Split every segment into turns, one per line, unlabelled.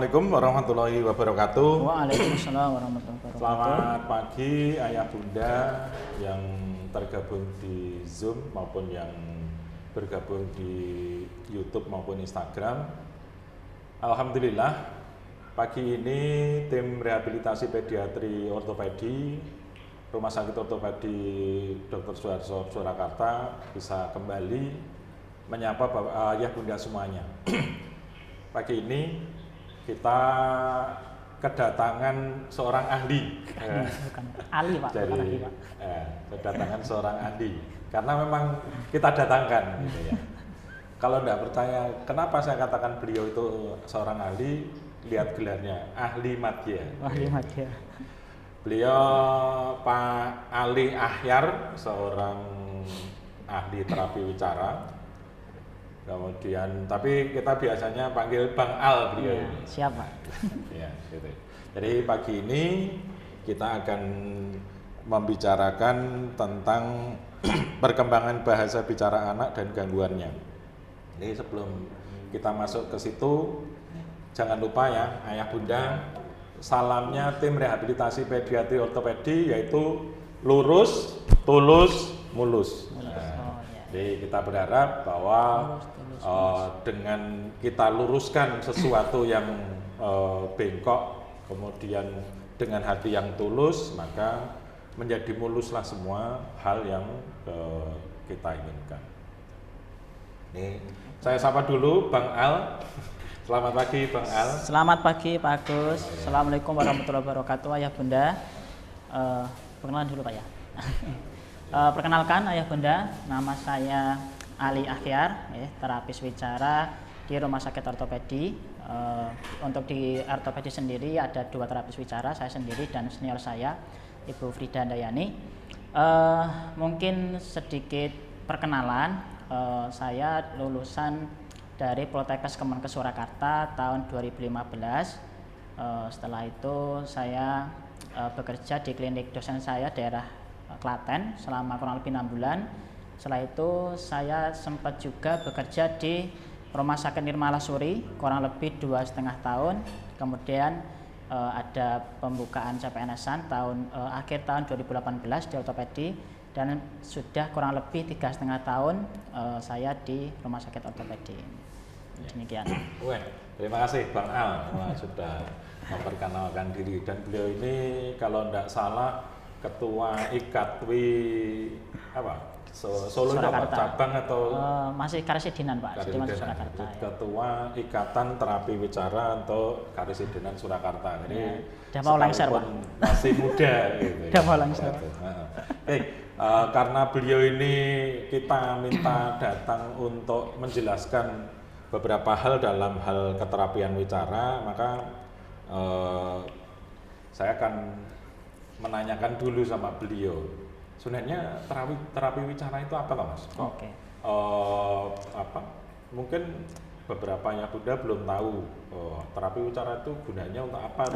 Assalamualaikum warahmatullahi wabarakatuh.
Waalaikumsalam warahmatullahi wabarakatuh.
Selamat pagi ayah bunda yang tergabung di Zoom maupun yang bergabung di YouTube maupun Instagram. Alhamdulillah pagi ini tim rehabilitasi pediatri ortopedi Rumah Sakit Ortopedi Dr. Suharto Surakarta bisa kembali menyapa ayah bunda semuanya. Pagi ini kita kedatangan seorang ahli.
Bukan ahli Pak, bukan ahli Pak.
Kedatangan seorang ahli karena memang kita datangkan gitu ya. Kalau tidak percaya kenapa saya katakan beliau itu seorang ahli, lihat gelarnya ahli madya.
Ahli madya.
Beliau Pak Ali Akhyar, seorang ahli terapi wicara. Kemudian, tapi kita biasanya panggil Bang Al beliau.
Ya, siapa?
Ya, gitu. Jadi pagi ini kita akan membicarakan tentang perkembangan bahasa bicara anak dan gangguannya. Jadi sebelum kita masuk ke situ, jangan lupa ya, ayah bunda, salamnya tim rehabilitasi pediatri ortopedi yaitu lurus, tulus, mulus. Jadi kita berharap bahwa dengan kita luruskan sesuatu yang bengkok, kemudian dengan hati yang tulus, maka menjadi muluslah semua hal yang kita inginkan. Ini saya sapa dulu Bang Al. Selamat pagi Bang Al.
Selamat pagi Pak Agus. Assalamualaikum warahmatullahi wabarakatuh ayah bunda. Perkenalan dulu Pak ya. Perkenalkan ayah bunda, nama saya Ali Akhyar, terapis wicara di Rumah Sakit Ortopedi. Untuk di ortopedi sendiri ada 2 terapis wicara, saya sendiri dan senior saya, Ibu Frida Dayani. Mungkin sedikit perkenalan, saya lulusan dari Poltekkes Kemenkes Surakarta tahun 2015. Setelah itu saya bekerja di klinik dosen saya daerah Klaten selama kurang lebih 6 bulan. Setelah itu saya sempat juga bekerja di Rumah Sakit Nirmalasuri kurang lebih 2,5 tahun. Kemudian ada pembukaan CPNS-an akhir tahun 2018 di ortopedi, dan sudah kurang lebih 3,5 tahun saya di Rumah Sakit Ortopedi. Demikian.
Terima kasih Bang Al sudah memperkenalkan diri, dan beliau ini kalau tidak salah Ketua IKATWI Solo cabang atau
masih Karesidenan Pak, jadi masih Surakarta.
Ketua Ikatan Terapi Wicara untuk Karesidenan Surakarta. Jadi
udah mau lengser Pak.
Masih muda gitu.
Udah mau lengser.
Karena beliau ini kita minta datang untuk menjelaskan beberapa hal dalam hal keterapian wicara, maka saya akan menanyakan dulu sama beliau. Sebenarnya terapi wicara itu apa Mas?
Oke.
Mungkin beberapa yang Bunda belum tahu terapi wicara itu gunanya untuk apa,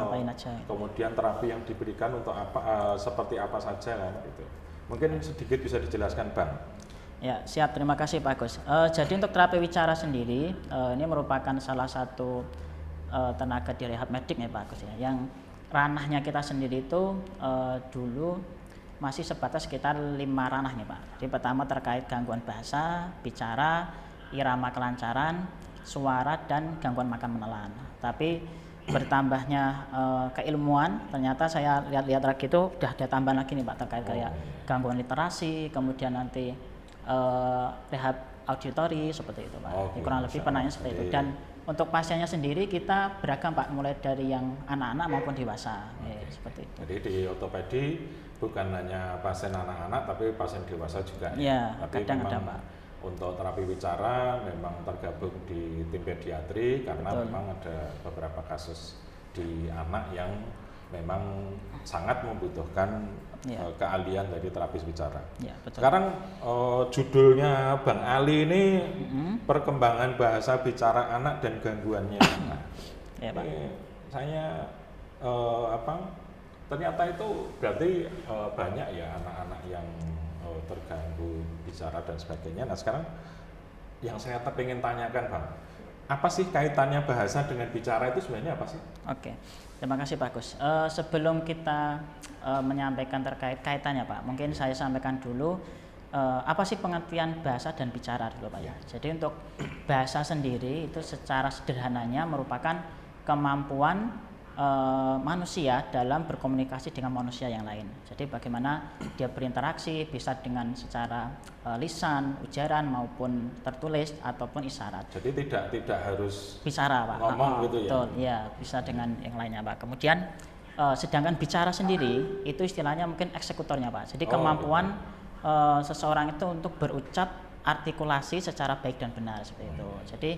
kemudian terapi yang diberikan untuk apa, seperti apa saja kan gitu. Mungkin sedikit bisa dijelaskan Bang.
Ya, siap, terima kasih Pak Agus. Jadi untuk terapi wicara sendiri ini merupakan salah satu tenaga di rehab medik ya Pak Agus ya, yang ranahnya kita sendiri itu dulu masih sebatas sekitar 5 ranah nih Pak. Jadi pertama terkait gangguan bahasa, bicara, irama kelancaran, suara, dan gangguan makan menelan. Tapi bertambahnya keilmuan, ternyata saya lihat-lihat lagi itu udah ada tambahan lagi nih Pak, terkait kayak gangguan literasi, kemudian nanti rehab auditori seperti itu Pak. Kurang lebih penanya seperti itu. Dan untuk pasiennya sendiri kita beragam Pak, mulai dari yang anak-anak maupun dewasa. Seperti itu.
Jadi di ortopedi bukan hanya pasien anak-anak tapi pasien dewasa juga.
Ya,
tapi
kadang
memang
ada Pak.
Untuk terapi wicara memang tergabung di tim pediatri karena
Betul.
memang ada beberapa kasus di anak yang memang sangat membutuhkan keahlian dari terapis wicara.
Ya, betul.
Sekarang judulnya Bang Ali ini perkembangan bahasa bicara anak dan gangguannya.
Ya, Pak.
Saya ternyata itu berarti banyak ya anak-anak yang terganggu bicara dan sebagainya. Nah sekarang yang saya pengen tanyakan Bang, apa sih kaitannya bahasa dengan bicara itu sebenarnya apa sih?
Oke, terima kasih Pak Gus. Sebelum kita menyampaikan terkait kaitannya Pak, mungkin saya sampaikan dulu apa sih pengertian bahasa dan bicara dulu Pak ya. Jadi untuk bahasa sendiri itu secara sederhananya merupakan kemampuan manusia dalam berkomunikasi dengan manusia yang lain. Jadi bagaimana dia berinteraksi bisa dengan secara lisan, ujaran maupun tertulis ataupun isyarat.
Jadi tidak harus
Bicara Pak.
ngomong gitu ya.
Betul, ya bisa dengan yang lainnya Pak. Kemudian sedangkan bicara sendiri itu istilahnya mungkin eksekutornya Pak. Jadi kemampuan seseorang itu untuk berucap artikulasi secara baik dan benar seperti itu. Jadi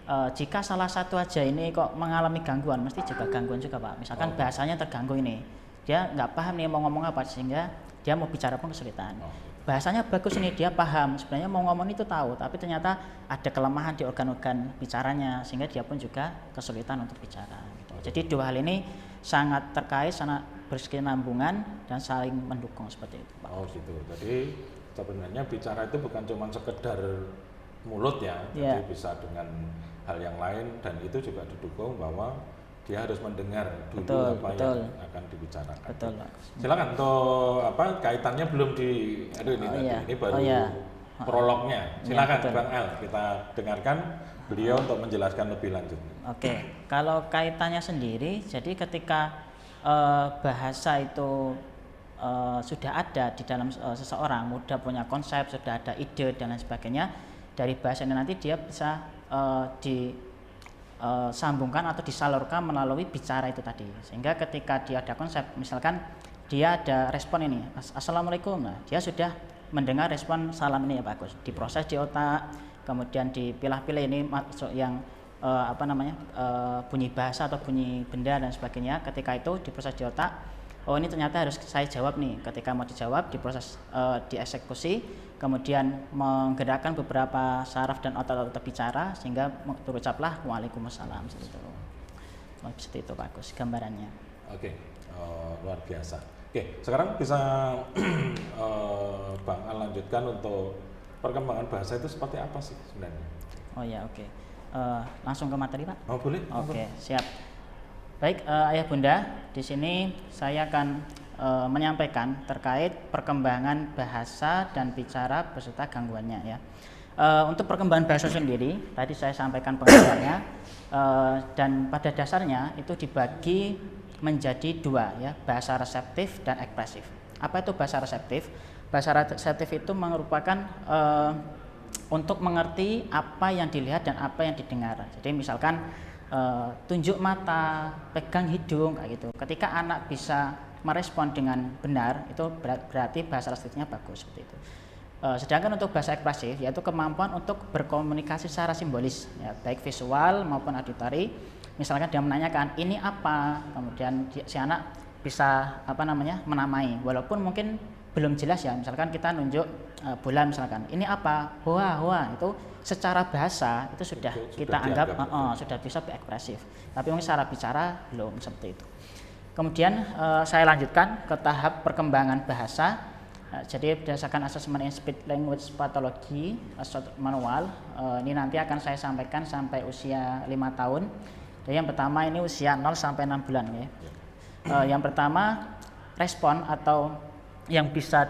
jika salah satu aja ini kok mengalami gangguan, mesti juga gangguan juga Pak. Misalkan bahasanya terganggu ini, dia nggak paham nih mau ngomong apa sehingga dia mau bicara pun kesulitan. Bahasanya bagus ini, dia paham sebenarnya mau ngomong itu tahu, tapi ternyata ada kelemahan di organ-organ bicaranya sehingga dia pun juga kesulitan untuk bicara. Jadi dua hal ini sangat terkait, sangat berkesinambungan dan saling mendukung seperti itu Pak.
Oh gitu. Jadi sebenarnya bicara itu bukan cuma sekedar mulut ya, jadi bisa dengan hal yang lain dan itu juga didukung bahwa dia harus mendengar dulu yang akan dibicarakan.
Betul.
Silakan untuk kaitannya belum di ini baru prolognya. Silakan Bang Al, kita dengarkan beliau untuk menjelaskan lebih lanjut.
Oke, kalau kaitannya sendiri, jadi ketika bahasa itu sudah ada di dalam seseorang, mudah punya konsep, sudah ada ide dan lain sebagainya, dari bahasa ini nanti dia bisa disambungkan atau disalurkan melalui bicara itu tadi. Sehingga ketika dia ada konsep, misalkan dia ada respon ini, Assalamualaikum, nah dia sudah mendengar respon salam ini ya Pak Agus, diproses di otak, kemudian dipilah-pilih ini masuk yang bunyi bahasa atau bunyi benda dan sebagainya. Ketika itu diproses di otak, oh ini ternyata harus saya jawab nih. Ketika mau dijawab, diproses, dieksekusi, kemudian menggerakkan beberapa saraf dan otot-otot bicara sehingga terucaplah Waalaikumsalam seperti itu Pak Agus gambarannya.
Oke, luar biasa. Oke, sekarang bisa Bang Al lanjutkan untuk perkembangan bahasa itu seperti apa sih sebenarnya?
Oh ya, oke. Langsung ke materi Pak?
Oh boleh.
Oke, siap. Baik, Ayah Bunda, di sini saya akan menyampaikan terkait perkembangan bahasa dan bicara beserta gangguannya ya. Untuk perkembangan bahasa sendiri, tadi saya sampaikan pengertiannya dan pada dasarnya itu dibagi menjadi dua ya, bahasa reseptif dan ekspresif. Apa itu bahasa reseptif? Bahasa reseptif itu merupakan untuk mengerti apa yang dilihat dan apa yang didengar. Jadi misalkan tunjuk mata, pegang hidung kayak gitu. Ketika anak bisa merespon dengan benar, itu berarti bahasa reseptifnya bagus seperti itu. Sedangkan untuk bahasa ekspresif yaitu kemampuan untuk berkomunikasi secara simbolis, ya, baik visual maupun auditori. Misalkan dia menanyakan ini apa, kemudian si anak bisa menamai, walaupun mungkin belum jelas ya. Misalkan kita nunjuk bola misalkan, ini apa, hoa, itu secara bahasa itu sudah kita anggap sudah bisa berekspresif, tapi mungkin secara bicara belum seperti itu. Kemudian saya lanjutkan ke tahap perkembangan bahasa. Jadi berdasarkan asesmen in speech language pathology manual, ini nanti akan saya sampaikan sampai usia 5 tahun. Jadi yang pertama ini usia 0 sampai 6 bulan ya. Yang pertama respon atau yang bisa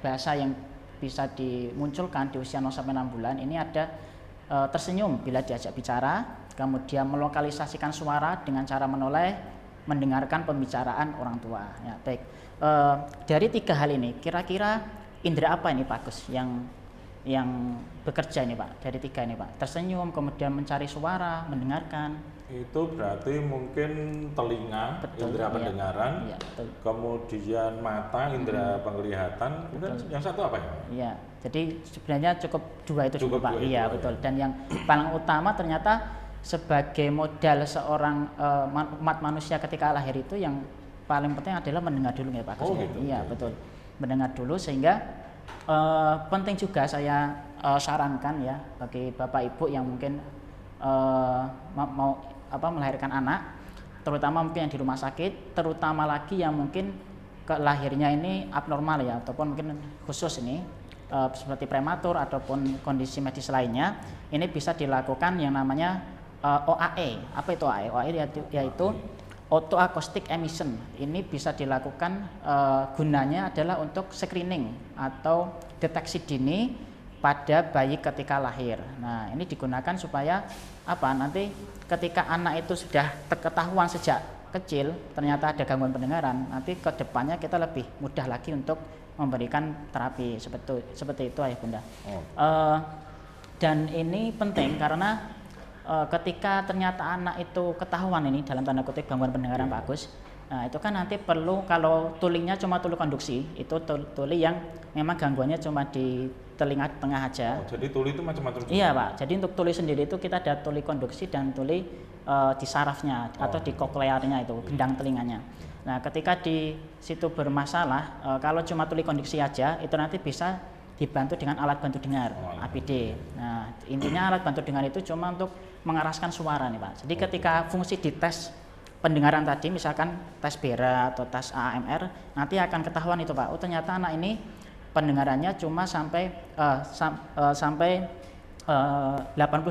bahasa yang bisa dimunculkan di usia 0 sampai 6 bulan ini ada tersenyum bila diajak bicara, kemudian melokalisasikan suara dengan cara menoleh, mendengarkan pembicaraan orang tua. Ya, baik. Dari 3 hal ini, kira-kira indera apa ini Pak Gus yang bekerja ini Pak? Dari 3 ini Pak, tersenyum, kemudian mencari suara, mendengarkan.
Itu berarti mungkin telinga, indera pendengaran,
iya,
kemudian mata, indera penglihatan, kemudian yang satu apa ya?
Iya, jadi sebenarnya cukup 2 itu
cukup
Pak. Iya, betul. Dan yang paling utama ternyata sebagai modal seorang umat manusia ketika lahir itu yang paling penting adalah mendengar dulu ya Pak.
Gitu.
Iya, betul. Mendengar dulu sehingga penting juga saya sarankan ya bagi Bapak Ibu yang mungkin mau melahirkan anak, terutama mungkin yang di rumah sakit, terutama lagi yang mungkin lahirnya ini abnormal ya ataupun mungkin khusus ini. seperti prematur ataupun kondisi medis lainnya, ini bisa dilakukan yang namanya OAE. Apa itu OAE? OAE yaitu auto acoustic emission. Ini bisa dilakukan gunanya adalah untuk screening atau deteksi dini pada bayi ketika lahir. Nah, ini digunakan supaya apa? Nanti ketika anak itu sudah ketahuan sejak kecil ternyata ada gangguan pendengaran, nanti ke depannya kita lebih mudah lagi untuk memberikan terapi seperti itu Ayah Bunda. Dan ini penting karena ketika ternyata anak itu ketahuan ini dalam tanda kutip gangguan pendengaran Pak Agus, nah itu kan nanti perlu, kalau tulinya cuma tuli konduksi, itu tuli yang memang gangguannya cuma di telinga tengah aja.
Jadi tuli itu macam-macam.
Iya Pak, jadi untuk tuli sendiri itu kita ada tuli konduksi dan tuli di sarafnya atau di koklearnya itu, gendang telinganya. Nah ketika di situ bermasalah, kalau cuma tuli konduksi aja, itu nanti bisa dibantu dengan alat bantu dengar, APD. Nah intinya alat bantu dengar itu cuma untuk mengeraskan suara nih Pak. Jadi ketika fungsi di tes pendengaran tadi, misalkan tes BERA atau tes AMR, nanti akan ketahuan itu Pak, oh ternyata anak ini pendengarannya cuma sampai 80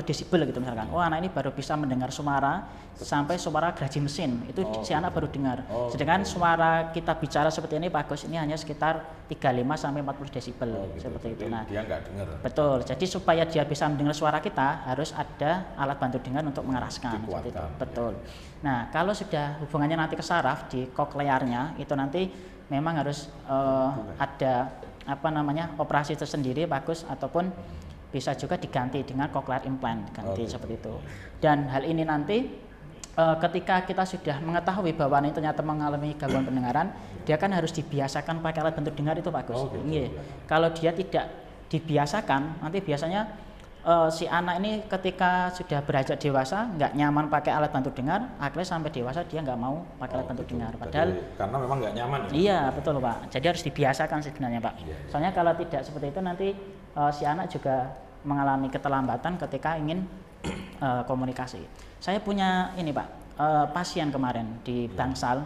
desibel gitu misalkan. Oh anak ini baru bisa mendengar suara sampai suara geraji mesin, itu si anak baru dengar. Sedangkan suara kita bicara seperti ini Pak Agus, ini hanya sekitar 35 sampai 40 desibel seperti itu. Nah,
dia nggak dengar.
Betul. Jadi supaya dia bisa mendengar suara kita harus ada alat bantu dengar untuk mengeraskan seperti itu. Betul. Nah, kalau sudah hubungannya nanti ke saraf di koklearnya, itu nanti memang harus ada operasi tersendiri Pak Agus, ataupun bisa juga diganti dengan cochlear implant, seperti itu. Dan hal ini nanti ketika kita sudah mengetahui bahwa ini ternyata mengalami gangguan pendengaran, dia kan harus dibiasakan pakai alat bantu dengar itu Pak Gus. Kalau dia tidak dibiasakan, nanti biasanya si anak ini ketika sudah beranjak dewasa nggak nyaman pakai alat bantu dengar, akhirnya sampai dewasa dia nggak mau pakai alat bantu dengar. Padahal
karena memang nggak nyaman.
Iya betul Pak. Jadi harus dibiasakan sebenarnya Pak. Soalnya kalau tidak seperti itu nanti si anak juga mengalami keterlambatan ketika ingin komunikasi. Saya punya ini Pak, pasien kemarin di Bangsal,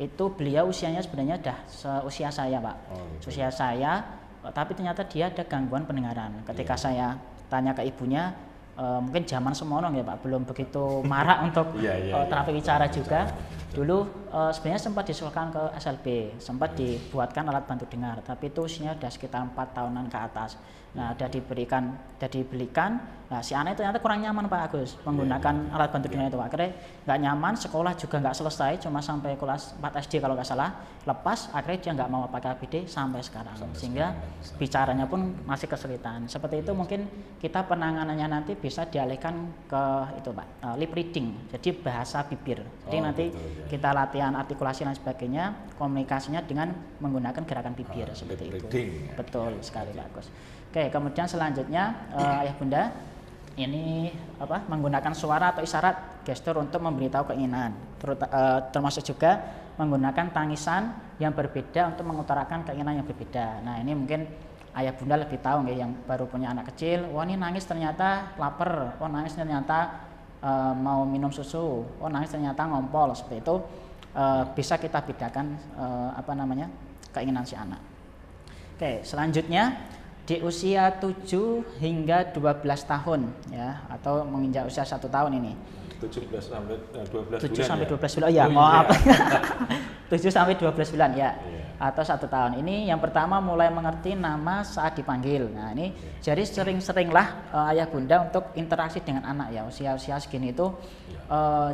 itu beliau usianya sebenarnya sudah seusia saya Pak, usia saya, tapi ternyata dia ada gangguan pendengaran. Ketika saya tanya ke ibunya, mungkin zaman semono ya Pak, belum begitu marak untuk terapi wicara juga. Dulu sebenarnya sempat diusulkan ke SLB, sempat dibuatkan alat bantu dengar, tapi itu usianya sudah sekitar 4 tahunan ke atas. Nah, udah dibelikan. Nah, si anak itu ternyata kurang nyaman Pak Agus menggunakan alat bantu dengar itu. Akhirnya nggak nyaman, sekolah juga nggak selesai, cuma sampai kelas 4 SD kalau nggak salah. Lepas, akhirnya dia nggak mau pakai APD sampai sekarang. Sehingga bicaranya pun masih kesulitan. Seperti itu mungkin kita penanganannya nanti bisa dialihkan ke itu Pak, lip reading, jadi bahasa bibir. Jadi nanti kita latihan artikulasi dan sebagainya, komunikasinya dengan menggunakan gerakan bibir seperti itu. Betul sekali Pak Agus. Oke, kemudian selanjutnya Ayah Bunda, ini menggunakan suara atau isyarat gestur untuk memberitahu keinginan, termasuk juga menggunakan tangisan yang berbeda untuk mengutarakan keinginan yang berbeda. Nah ini mungkin Ayah Bunda lebih tahu nggak, yang baru punya anak kecil, wah ini nangis ternyata lapar, wah nangis ternyata mau minum susu, wah nangis ternyata ngompol, seperti itu bisa kita bedakan keinginan si anak. Oke, selanjutnya di usia 7 hingga 12 tahun ya, atau menginjak usia 1 tahun ini.
17 sampai 12
7
bulan.
sampai
ya?
12 bulan. Ya, maaf. 7 sampai 12 bulan ya. Atau 1 tahun. Ini yang pertama mulai mengerti nama saat dipanggil. Nah, ini jadi sering-seringlah Ayah Bunda untuk interaksi dengan anak ya. Usia-usia segini itu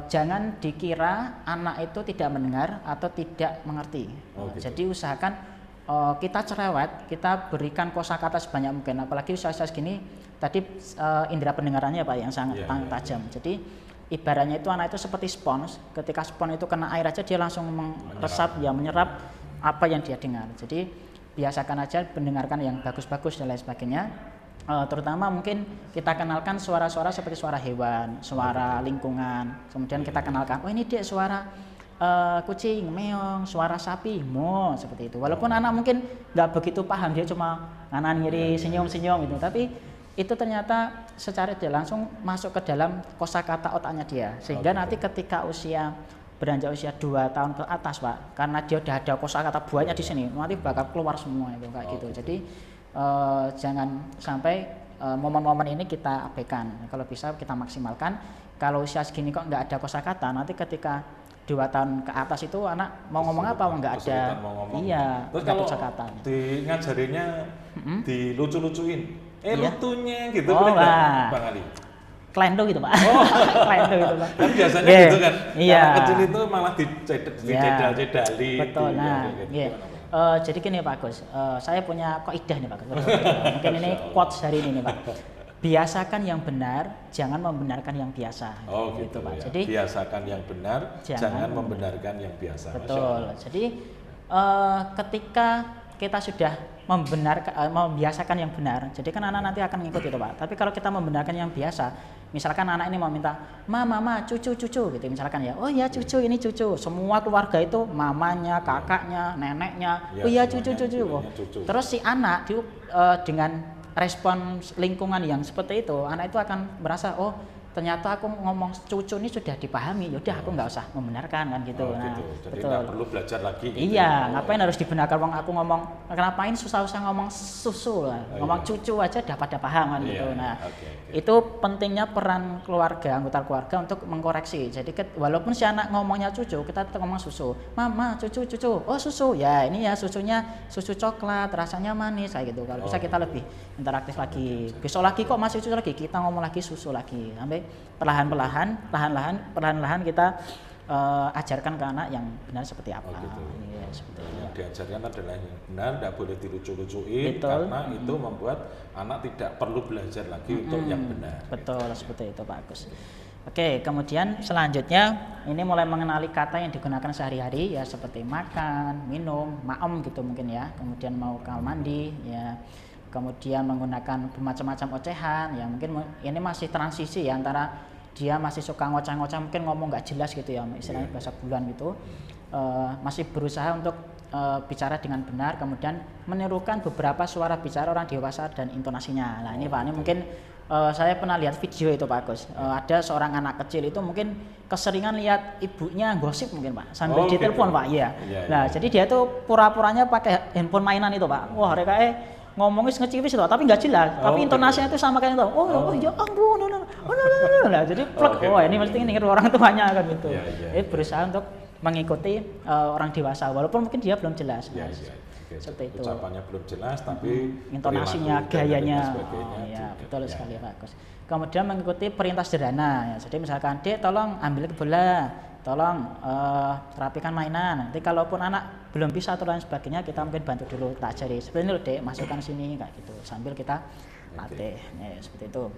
jangan dikira anak itu tidak mendengar atau tidak mengerti. Jadi usahakan kita cerewet, kita berikan kosakata sebanyak mungkin, apalagi usia-usia segini tadi indera pendengarannya Pak yang sangat tajam. Jadi ibaratnya itu anak itu seperti spons, ketika spons itu kena air aja dia langsung menyerap apa yang dia dengar. Jadi biasakan aja mendengarkan yang bagus-bagus dan lain sebagainya. Terutama mungkin kita kenalkan suara-suara seperti suara hewan, suara lingkungan, kemudian kita kenalkan, oh ini dia suara kucing, meong, suara sapi, mo, seperti itu. Walaupun anak mungkin nggak begitu paham, dia cuma nganan ngiri, senyum-senyum gitu, tapi itu ternyata secara tidak langsung masuk ke dalam kosakata otaknya dia, sehingga nanti ketika beranjak usia 2 tahun ke atas Pak, karena dia udah ada kosakata buahnya di sini, nanti bakal keluar semua itu kayak gitu. Jadi jangan sampai momen-momen ini kita abaikan. Kalau bisa kita maksimalkan. Kalau usia segini kok nggak ada kosakata, nanti ketika 2 tahun ke atas itu anak mau ngomong apa nggak ada. Iya.
Terus kalau di ngajarinya dilucu-lucuin, lucunya gitu boleh nggak, Bang Ali?
Klendo gitu Pak. Klendo gitu Pak.
Kan biasanya gitu kan.
Iya.
Anak kecil itu malah dicedal-cedali.
Betul. Jadi gini Pak Agus, saya punya kaidah nih Pak Agus. Mungkin ini quotes hari ini nih Pak. Biasakan yang benar, jangan membenarkan yang biasa.
Gitu
Pak.
Ya.
Jadi
biasakan yang benar, jangan membenarkan yang biasa.
Betul. Jadi ketika kita sudah membiasakan yang benar, jadi kan anak nanti akan ngikut itu Pak. Tapi kalau kita membenarkan yang biasa, misalkan anak ini mau minta, mama, cucu gitu, misalkan ya, oh ya cucu ini cucu, semua keluarga itu mamanya, kakaknya, neneknya, oh ya cucu. Terus si anak dengan respon lingkungan yang seperti itu, anak itu akan merasa, oh ternyata aku ngomong cucu ini sudah dipahami, yaudah aku nggak usah membenarkan kan gitu.
Jadi nggak perlu belajar lagi. Gitu.
Iya, ngapain harus dibenarkan? Aku ngomong, kenapain susah-susah ngomong susu lah, ngomong cucu aja dapat paham kan gitu. Nah, itu pentingnya peran keluarga, anggota keluarga untuk mengkoreksi. Jadi walaupun si anak ngomongnya cucu, kita tetap ngomong susu. Mama, cucu. Oh susu, ya ini ya susunya susu coklat, rasanya manis kayak gitu. Kalau bisa kita lebih interaktif lagi. Besok lagi kok masih cucu lagi, kita ngomong lagi susu lagi sampai perlahan-lahan kita ajarkan ke anak yang benar seperti apa.
Iya, seperti yang diajarkan adalah yang benar, tidak boleh dilucu-lucuin karena itu membuat anak tidak perlu belajar lagi untuk yang benar.
Betul, seperti itu Pak Agus. Oke, kemudian selanjutnya ini mulai mengenali kata yang digunakan sehari-hari ya seperti makan, minum, maem gitu mungkin ya. Kemudian mau kamar mandi ya. Kemudian menggunakan bermacam-macam ocehan ya, mungkin ini masih transisi ya antara dia masih suka ngoceh-ngoceh, mungkin ngomong nggak jelas gitu ya, istilahnya bahasa bulan gitu, masih berusaha untuk bicara dengan benar, kemudian menirukan beberapa suara bicara orang dewasa dan intonasinya. Nah ini Pak, ini mungkin saya pernah lihat video itu Pak Agus, ada seorang anak kecil itu mungkin keseringan lihat ibunya gosip mungkin Pak, sambil ditelepon Pak, iya. Nah jadi dia tuh pura-puranya pakai handphone mainan itu Pak, wah mereka ngomongnya ngeciwis itu, tapi nggak jelas, tapi intonasinya itu sama kayak itu. Oh ya ampun, nah jadi ini mesti niru orang tuanya kan gitu. Berusaha untuk mengikuti orang dewasa, walaupun mungkin dia belum jelas. Seperti itu.
Ucapannya belum jelas, tapi
intonasinya, gayanya, betul sekali Pak Agus. Kemudian mengikuti perintah sederhana, ya. Jadi misalkan Dek tolong ambil bola, tolong rapikan mainan. Nanti kalaupun anak belum bisa atau lain sebagainya, kita mungkin bantu dulu, tak ajari seperti ini Dek, masukkan sini kayak gitu sambil kita latih. Ya, seperti itu.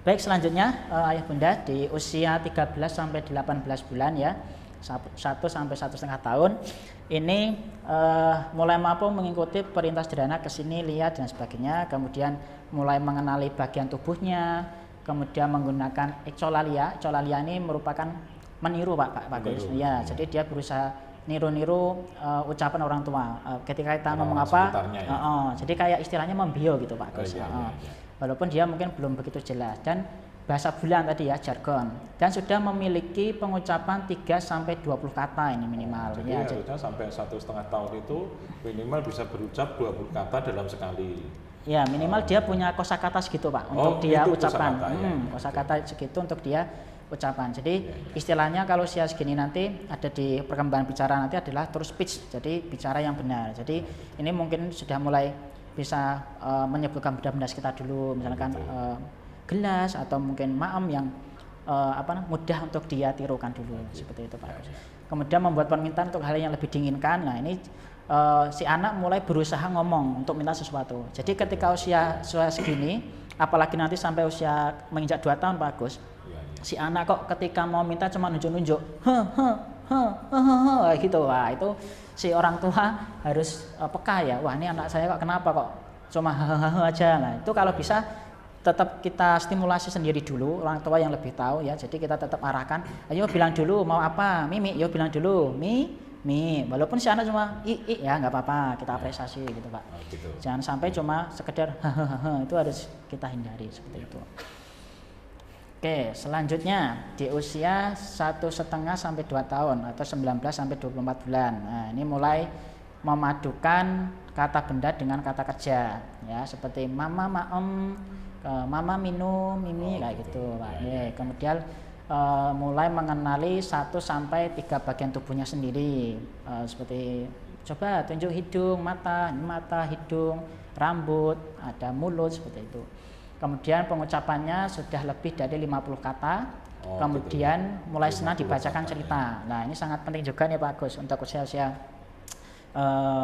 Baik, selanjutnya ayah bunda di usia 13 sampai 18 bulan ya, 1 sampai 1,5 tahun ini mulai mampu mengikuti perintah sederhana ke sini, lihat dan sebagainya, kemudian mulai mengenali bagian tubuhnya, kemudian menggunakan ecolalia. Ecolalia ini merupakan meniru Pak Gus. Ya, jadi dia berusaha niru-niru ucapan orang tua. Ketika kita ngomong apa, jadi kayak istilahnya membio gitu Pak Gus. Walaupun dia mungkin belum begitu jelas, dan bahasa bulan tadi ya, jargon, dan sudah memiliki pengucapan 3 sampai 20 kata ini minimal.
Jadi harusnya sampai 1,5 tahun itu minimal bisa berucap 20 kata dalam sekali.
Ya minimal dia punya kosakata segitu Pak untuk dia ucapan. Kosakata segitu untuk dia ucapan. Jadi istilahnya kalau usia segini nanti ada di perkembangan bicara nanti adalah true speech, jadi bicara yang benar. Jadi ini mungkin sudah mulai bisa menyebutkan benda-benda sekitar dulu, misalkan gelas atau mungkin maem yang mudah untuk dia tirukan dulu, seperti itu Pak. Kemudian membuat permintaan untuk hal yang lebih diinginkan. Nah ini si anak mulai berusaha ngomong untuk minta sesuatu. Jadi ketika usia segini, apalagi nanti sampai usia menginjak 2 tahun Pak Agus, si anak kok ketika mau minta cuma nunjuk-nunjuk gitu. Wah itu si orang tua harus peka ya, wah ini anak saya kok kenapa kok cuma aja. Nah itu kalau bisa tetap kita stimulasi sendiri dulu, orang tua yang lebih tahu ya. Jadi kita tetap arahkan, ayo bilang dulu mau apa, Mimi, yuk bilang dulu, Mi, walaupun si anak cuma ya nggak apa-apa, kita apresiasi gitu Pak. Jangan sampai cuma sekedar itu harus kita hindari seperti itu. Oke, selanjutnya di usia 1,5 sampai 2 tahun atau 19 sampai 24 bulan. Nah, ini mulai memadukan kata benda dengan kata kerja, ya seperti mama, maem, mama minum, mimi kayak gitu, Pak. Kemudian mulai mengenali 1 sampai 3 bagian tubuhnya sendiri, seperti coba tunjuk hidung, mata, hidung, rambut, ada mulut seperti itu. Kemudian pengucapannya sudah lebih dari 50 kata. Kemudian mulai senang dibacakan cerita. Nah, ini sangat penting juga nih Pak Agus untuk usia-usia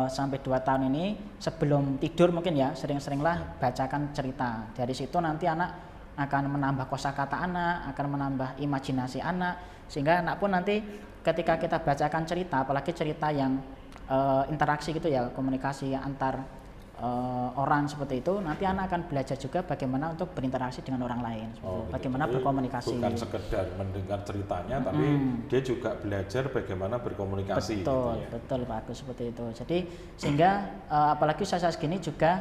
sampai 2 tahun ini. Sebelum tidur mungkin ya sering-seringlah bacakan cerita. Dari situ nanti anak akan menambah kosakata anak, akan menambah imajinasi anak, sehingga anak pun nanti ketika kita bacakan cerita, apalagi cerita yang interaksi gitu ya, komunikasi antar orang seperti itu, nanti anak akan belajar juga bagaimana untuk berinteraksi dengan orang lain, bagaimana
jadi
berkomunikasi.
Bukan sekedar mendengar ceritanya, tapi dia juga belajar bagaimana berkomunikasi.
Betul,
gitu ya.
Betul Pak Agus, seperti itu. Jadi sehingga apalagi usia segini juga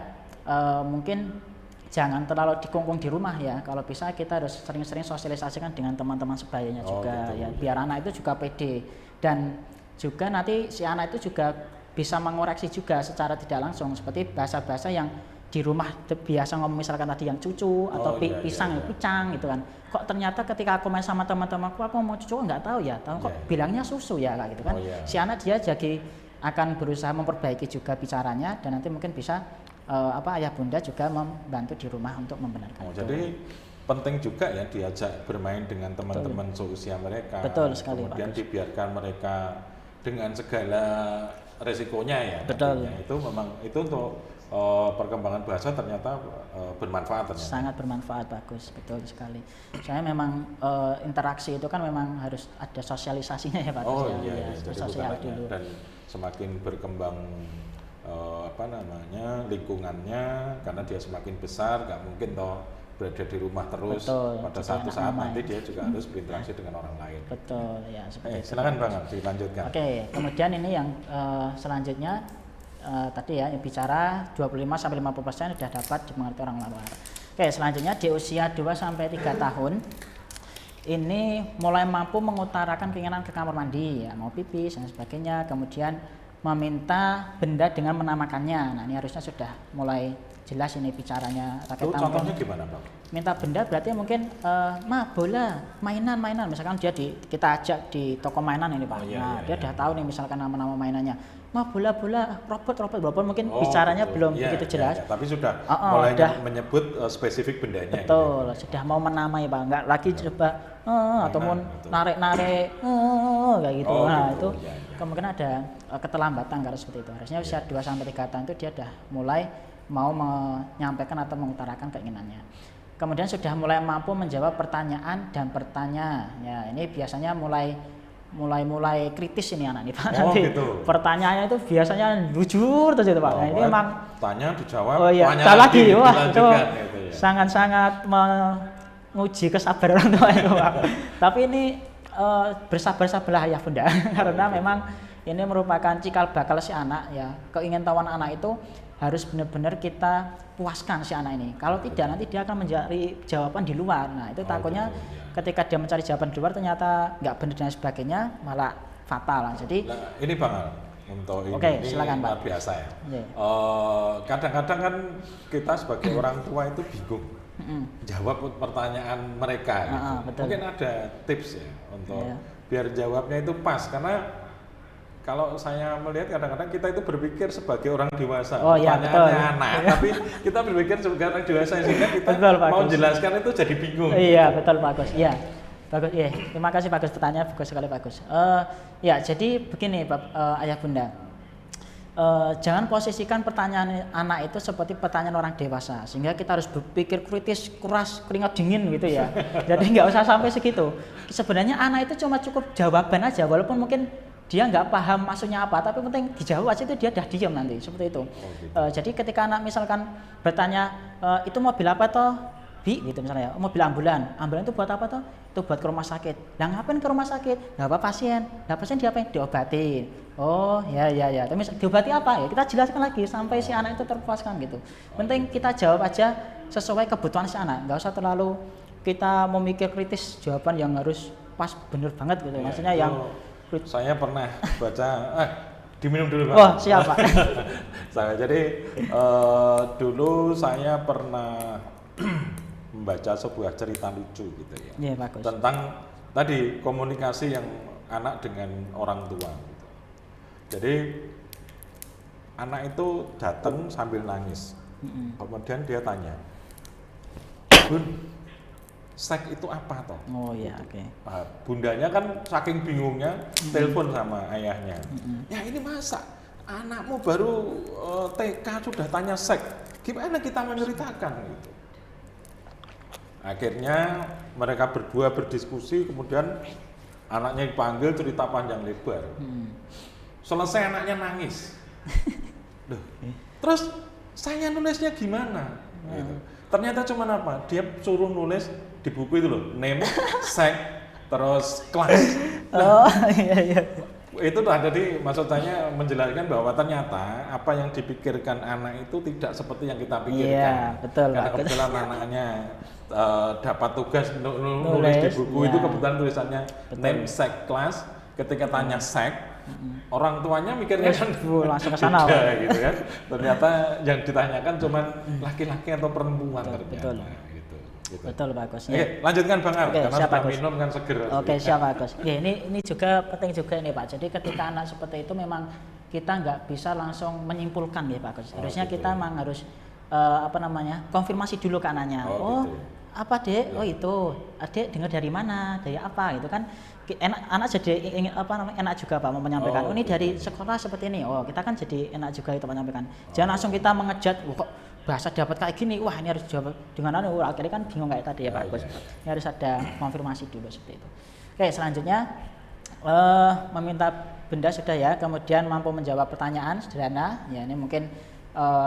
mungkin jangan terlalu dikungkung di rumah ya. Kalau bisa kita harus sering-sering sosialisasikan dengan teman-teman sebayanya juga
gitu,
ya, biar anak itu juga pede, dan juga nanti si anak itu juga bisa mengoreksi juga secara tidak langsung, seperti bahasa-bahasa yang di rumah biasa ngomong, misalkan tadi yang cucu atau pisang, picang gitu kan. Kok ternyata ketika aku main sama teman-temanku aku mau cucu nggak tahu ya, kok bilangnya susu ya kayak gitu kan. Si anak dia jadi akan berusaha memperbaiki juga bicaranya, dan nanti mungkin bisa ayah bunda juga membantu di rumah untuk membenarkan itu.
Jadi penting juga ya diajak bermain dengan teman-teman seusia mereka.
Betul sekali,
kemudian
Pak.
dibiarkan mereka dengan segala resikonya ya.
Betul.
Itu memang itu untuk perkembangan bahasa ternyata bermanfaat ternyata.
Sangat bermanfaat, bagus, betul sekali. Saya memang interaksi itu kan memang harus ada sosialisasinya ya Pak.
Iya,
sosial dulu.
Dan semakin berkembang lingkungannya, karena dia semakin besar, nggak mungkin berada di rumah terus. Pada satu saat nanti dia juga harus berinteraksi dengan orang lain.
Betul ya, seperti itu.
Silakan Bang, dilanjutkan.
Oke, kemudian ini yang selanjutnya tadi ya yang bicara 25-50% sudah dapat dimengerti orang luar. Oke, selanjutnya di usia 2-3 tahun ini mulai mampu mengutarakan keinginan ke kamar mandi ya, mau pipis dan sebagainya, kemudian meminta benda dengan menamakannya. Nah, ini harusnya sudah mulai jelas ini bicaranya.
Contohnya gimana Bang?
Minta benda berarti mungkin bola, mainan, misalkan dia kita ajak di toko mainan ini Pak. Dia udah tahu nih misalkan nama-nama mainannya. Bola, robot mungkin bicaranya belum begitu jelas.
Tapi sudah mulai menyebut spesifik bendanya.
Betul, gitu. Sudah mau menamai Pak, enggak lagi coba ataupun narik kayak gitu. Itu kemungkinan ada keterlambatan kalau seperti itu. Harusnya usia 2-3 tahun itu dia udah mulai mau menyampaikan atau mengutarakan keinginannya. Kemudian sudah mulai mampu menjawab pertanyaan dan bertanya. Ya, ini biasanya mulai kritis ini anak nih Pak.
Gitu.
Pertanyaannya itu biasanya jujur terus itu Pak. Nah, ini memang
tanya dijawab,
tanya lagi. Wah, itu
gitu ya.
sangat-sangat menguji kesabaran orang tua itu Pak. Tapi ini bersabar-sabarlah ya Bunda. Karena memang ini merupakan cikal bakal si anak ya. Keingintahuan anak itu harus benar-benar kita puaskan si anak ini. Kalau tidak nanti dia akan mencari jawaban di luar. Nah, itu takutnya ketika dia mencari jawaban di luar ternyata nggak benar dan sebagainya, malah fatal. Jadi
ini Bang, untuk ini
silakan,
luar biasa ya. Kadang-kadang kan kita sebagai orang tua itu bingung jawab pertanyaan mereka. Gitu. Mungkin ada tips ya untuk biar jawabnya itu pas, karena kalau saya melihat kadang-kadang kita itu berpikir sebagai orang dewasa, pertanyaannya anak, tapi kita berpikir sebagai orang dewasa sehingga kita mau jelaskan itu jadi bingung.
Iya, betul Pak Agus. Iya. Bagus, iya. Terima kasih Pak Agus, pertanyaan bagus sekali Pak Agus. Ya, jadi begini Ayah Bunda. Jangan posisikan pertanyaan anak itu seperti pertanyaan orang dewasa, sehingga kita harus berpikir kritis, keras, keringat dingin gitu ya. Jadi nggak usah sampai segitu. Sebenarnya anak itu cuma cukup jawaban aja, walaupun mungkin dia nggak paham maksudnya apa, tapi penting dijawab aja itu dia dah diam nanti seperti itu. Jadi ketika anak misalkan bertanya itu mobil apa toh Bi gitu misalnya, mobil ambulan itu buat apa toh? Itu buat ke rumah sakit. Nah ngapain ke rumah sakit? Nggak apa pasien. Nah pasien diapain? Diobatin. Oh ya. Tapi diobati apa ya? Kita jelaskan lagi sampai si anak itu terpuaskan gitu. Penting kita jawab aja sesuai kebutuhan si anak. Nggak usah terlalu kita memikir kritis jawaban yang harus pas bener banget gitu. Maksudnya yang
saya pernah baca, diminum dulu Pak.
Oh siap Pak.
Jadi dulu saya pernah membaca sebuah cerita lucu gitu ya.
Iya, bagus.
Tentang tadi komunikasi yang anak dengan orang tua. Gitu. Jadi anak itu datang sambil nangis. Kemudian dia tanya, Bun, seks itu apa toh?
Oh iya, oke.
Bundanya kan saking bingungnya telepon sama ayahnya. Ya ini masa anakmu baru TK sudah tanya seks, gimana kita menceritakan gitu. Akhirnya mereka berdua berdiskusi, kemudian anaknya dipanggil cerita panjang lebar. Selesai anaknya nangis. Duh, terus saya nulisnya gimana? Gitu. Ternyata cuma apa? Dia suruh nulis di buku itu loh, name, sex, terus kelas.
Oh iya.
Itu jadi maksud saya menjelaskan bahwa ternyata apa yang dipikirkan anak itu tidak seperti yang kita pikirkan.
Iya, betul.
Karena kebetulan anaknya dapat tugas nulis di buku itu, kebetulan tulisannya name, sex, class. Ketika tanya sex, orang tuanya mikirnya kan
langsung ke sana
gitu kan. Ternyata yang ditanyakan cuma laki-laki atau perempuan ternyata.
Betul.
Gitu.
Betul, bagus.
Oke, lanjutkan Bang Ar, karena sudah minum kan seger.
Oke, siap bagus. Oke, ini juga penting juga ini Pak. Jadi ketika anak seperti itu memang kita nggak bisa langsung menyimpulkan ya Pak Gus. Harusnya kita memang harus konfirmasi dulu ke anaknya.
Gitu.
Apa Dek? Oh itu, Adek dengar dari mana? Dari apa? Gitu kan. Anak jadi ingin enak juga Pak mau menyampaikan. Ini dari sekolah seperti ini. Oh, kita kan jadi enak juga itu menyampaikan. Jangan langsung kita mengejat kok bahasa dapat kayak gini, wah ini harus jawab dengan akhirnya kan bingung kayak tadi ya Pak Gus. Ini harus ada konfirmasi dulu seperti itu. Oke, selanjutnya meminta benda sudah ya, kemudian mampu menjawab pertanyaan sederhana. Ya ini mungkin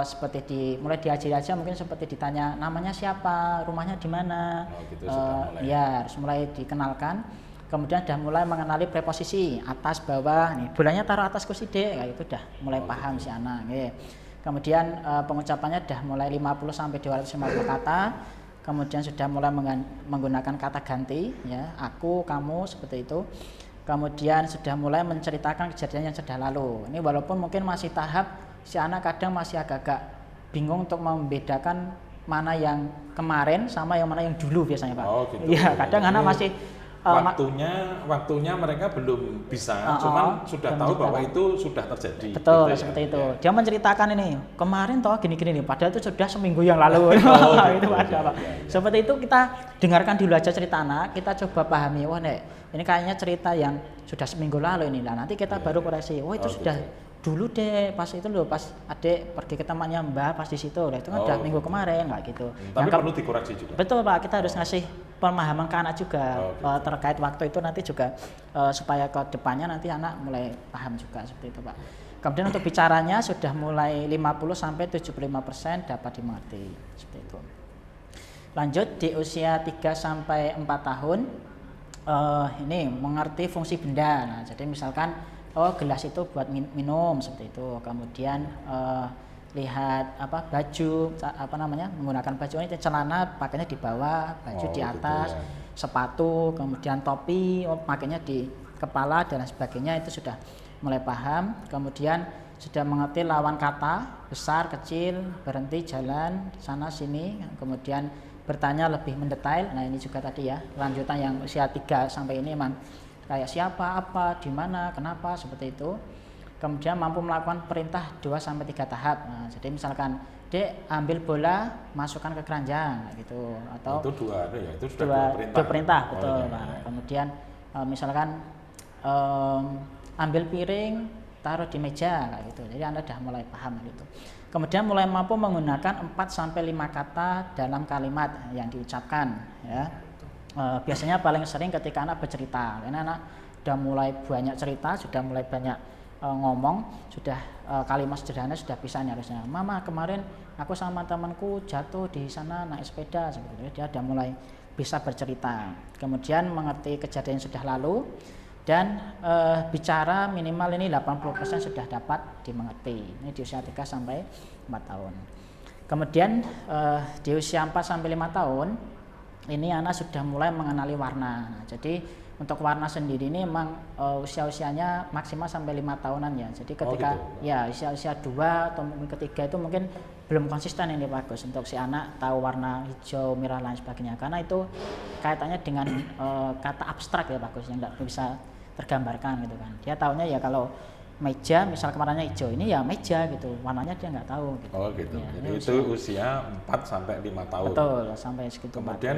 seperti mulai diajari aja, mungkin seperti ditanya namanya siapa, rumahnya di mana.
Gitu,
ya harus mulai dikenalkan. Kemudian sudah mulai mengenali preposisi atas bawah. Nih bolanya taruh atas kursi Dek, kayak itu udah mulai paham si anak. Kemudian pengucapannya sudah mulai 50 sampai 250 kata. Kemudian sudah mulai menggunakan kata ganti ya, aku, kamu seperti itu. Kemudian sudah mulai menceritakan kejadian yang sudah lalu. Ini walaupun mungkin masih tahap si anak kadang masih agak-agak bingung untuk membedakan mana yang kemarin sama yang mana yang dulu biasanya Pak.
Gitu.
Iya, kadang anak masih
waktunya mereka belum bisa, cuman sudah tahu bahwa itu sudah terjadi.
Betul, gitu seperti itu. Dia menceritakan ini kemarin toh gini-gini nih, padahal itu sudah seminggu yang lalu. Itu ada Pak. Seperti itu kita dengarkan dulu aja cerita anak, kita coba pahami. Wah Nek, ini kayaknya cerita yang sudah seminggu lalu ini. Nah nanti kita baru koreksi. Oh itu sudah dulu deh, pas itu loh, pas Adek pergi ke temannya Mbah pas di situ. Nah, itu kan udah minggu kemarin nggak gitu.
Tapi perlu dikoreksi juga.
Betul Pak, kita harus ngasih pemahaman ke anak juga terkait waktu itu nanti juga supaya ke depannya nanti anak mulai paham juga seperti itu Pak. Kemudian untuk bicaranya sudah mulai 50 sampai 75% dapat dimengerti seperti itu. Lanjut di usia 3 sampai 4 tahun ini mengerti fungsi benda. Nah, jadi misalkan gelas itu buat minum seperti itu. Kemudian lihat baju menggunakan baju ini celana pakainya di bawah, baju di atas, gitu ya. Sepatu, kemudian topi pakainya di kepala dan sebagainya, itu sudah mulai paham. Kemudian sudah mengerti lawan kata, besar, kecil, berhenti, jalan, sana sini. Kemudian bertanya lebih mendetail. Nah, ini juga tadi ya, lanjutan yang usia 3 sampai ini memang kayak siapa, apa, di mana, kenapa, seperti itu. Kemudian mampu melakukan perintah 2 sampai 3 tahap. Nah, jadi misalkan Dek ambil bola, masukkan ke keranjang gitu, atau
itu itu sudah
dua perintah, betul Pak. Kemudian misalkan ambil piring, taruh di meja kayak gitu. Jadi Anda sudah mulai paham gitu. Kemudian mulai mampu menggunakan 4 sampai 5 kata dalam kalimat yang diucapkan ya. Biasanya paling sering ketika anak bercerita, karena anak sudah mulai banyak cerita, sudah mulai banyak ngomong, sudah kalimat sederhana sudah bisa nih harusnya. Mama kemarin aku sama temanku jatuh di sana naik sepeda, seperti itu. Dia sudah mulai bisa bercerita. Kemudian mengerti kejadian yang sudah lalu dan bicara minimal ini 80% sudah dapat dimengerti. Ini di usia 3 sampai 4 tahun. Kemudian di usia 4 sampai 5 tahun ini anak sudah mulai mengenali warna. Nah, jadi untuk warna sendiri ini memang usia-usianya maksimal sampai 5 tahunan ya. Jadi ketika
gitu.
ya usia-usia 2 atau mungkin ketiga itu mungkin belum konsisten ini bagus untuk si anak tahu warna hijau, merah lain sebagainya. Karena itu kaitannya dengan kata abstrak ya bagus yang tidak bisa tergambarkan gitu kan. Dia tahunya ya kalau meja misal kemarinnya hijau ini ya meja gitu, warnanya dia nggak tahu gitu.
Oh gitu.
Ya,
Jadi itu usia 4 sampai 5 tahun.
betul sampai segitu.
Kemudian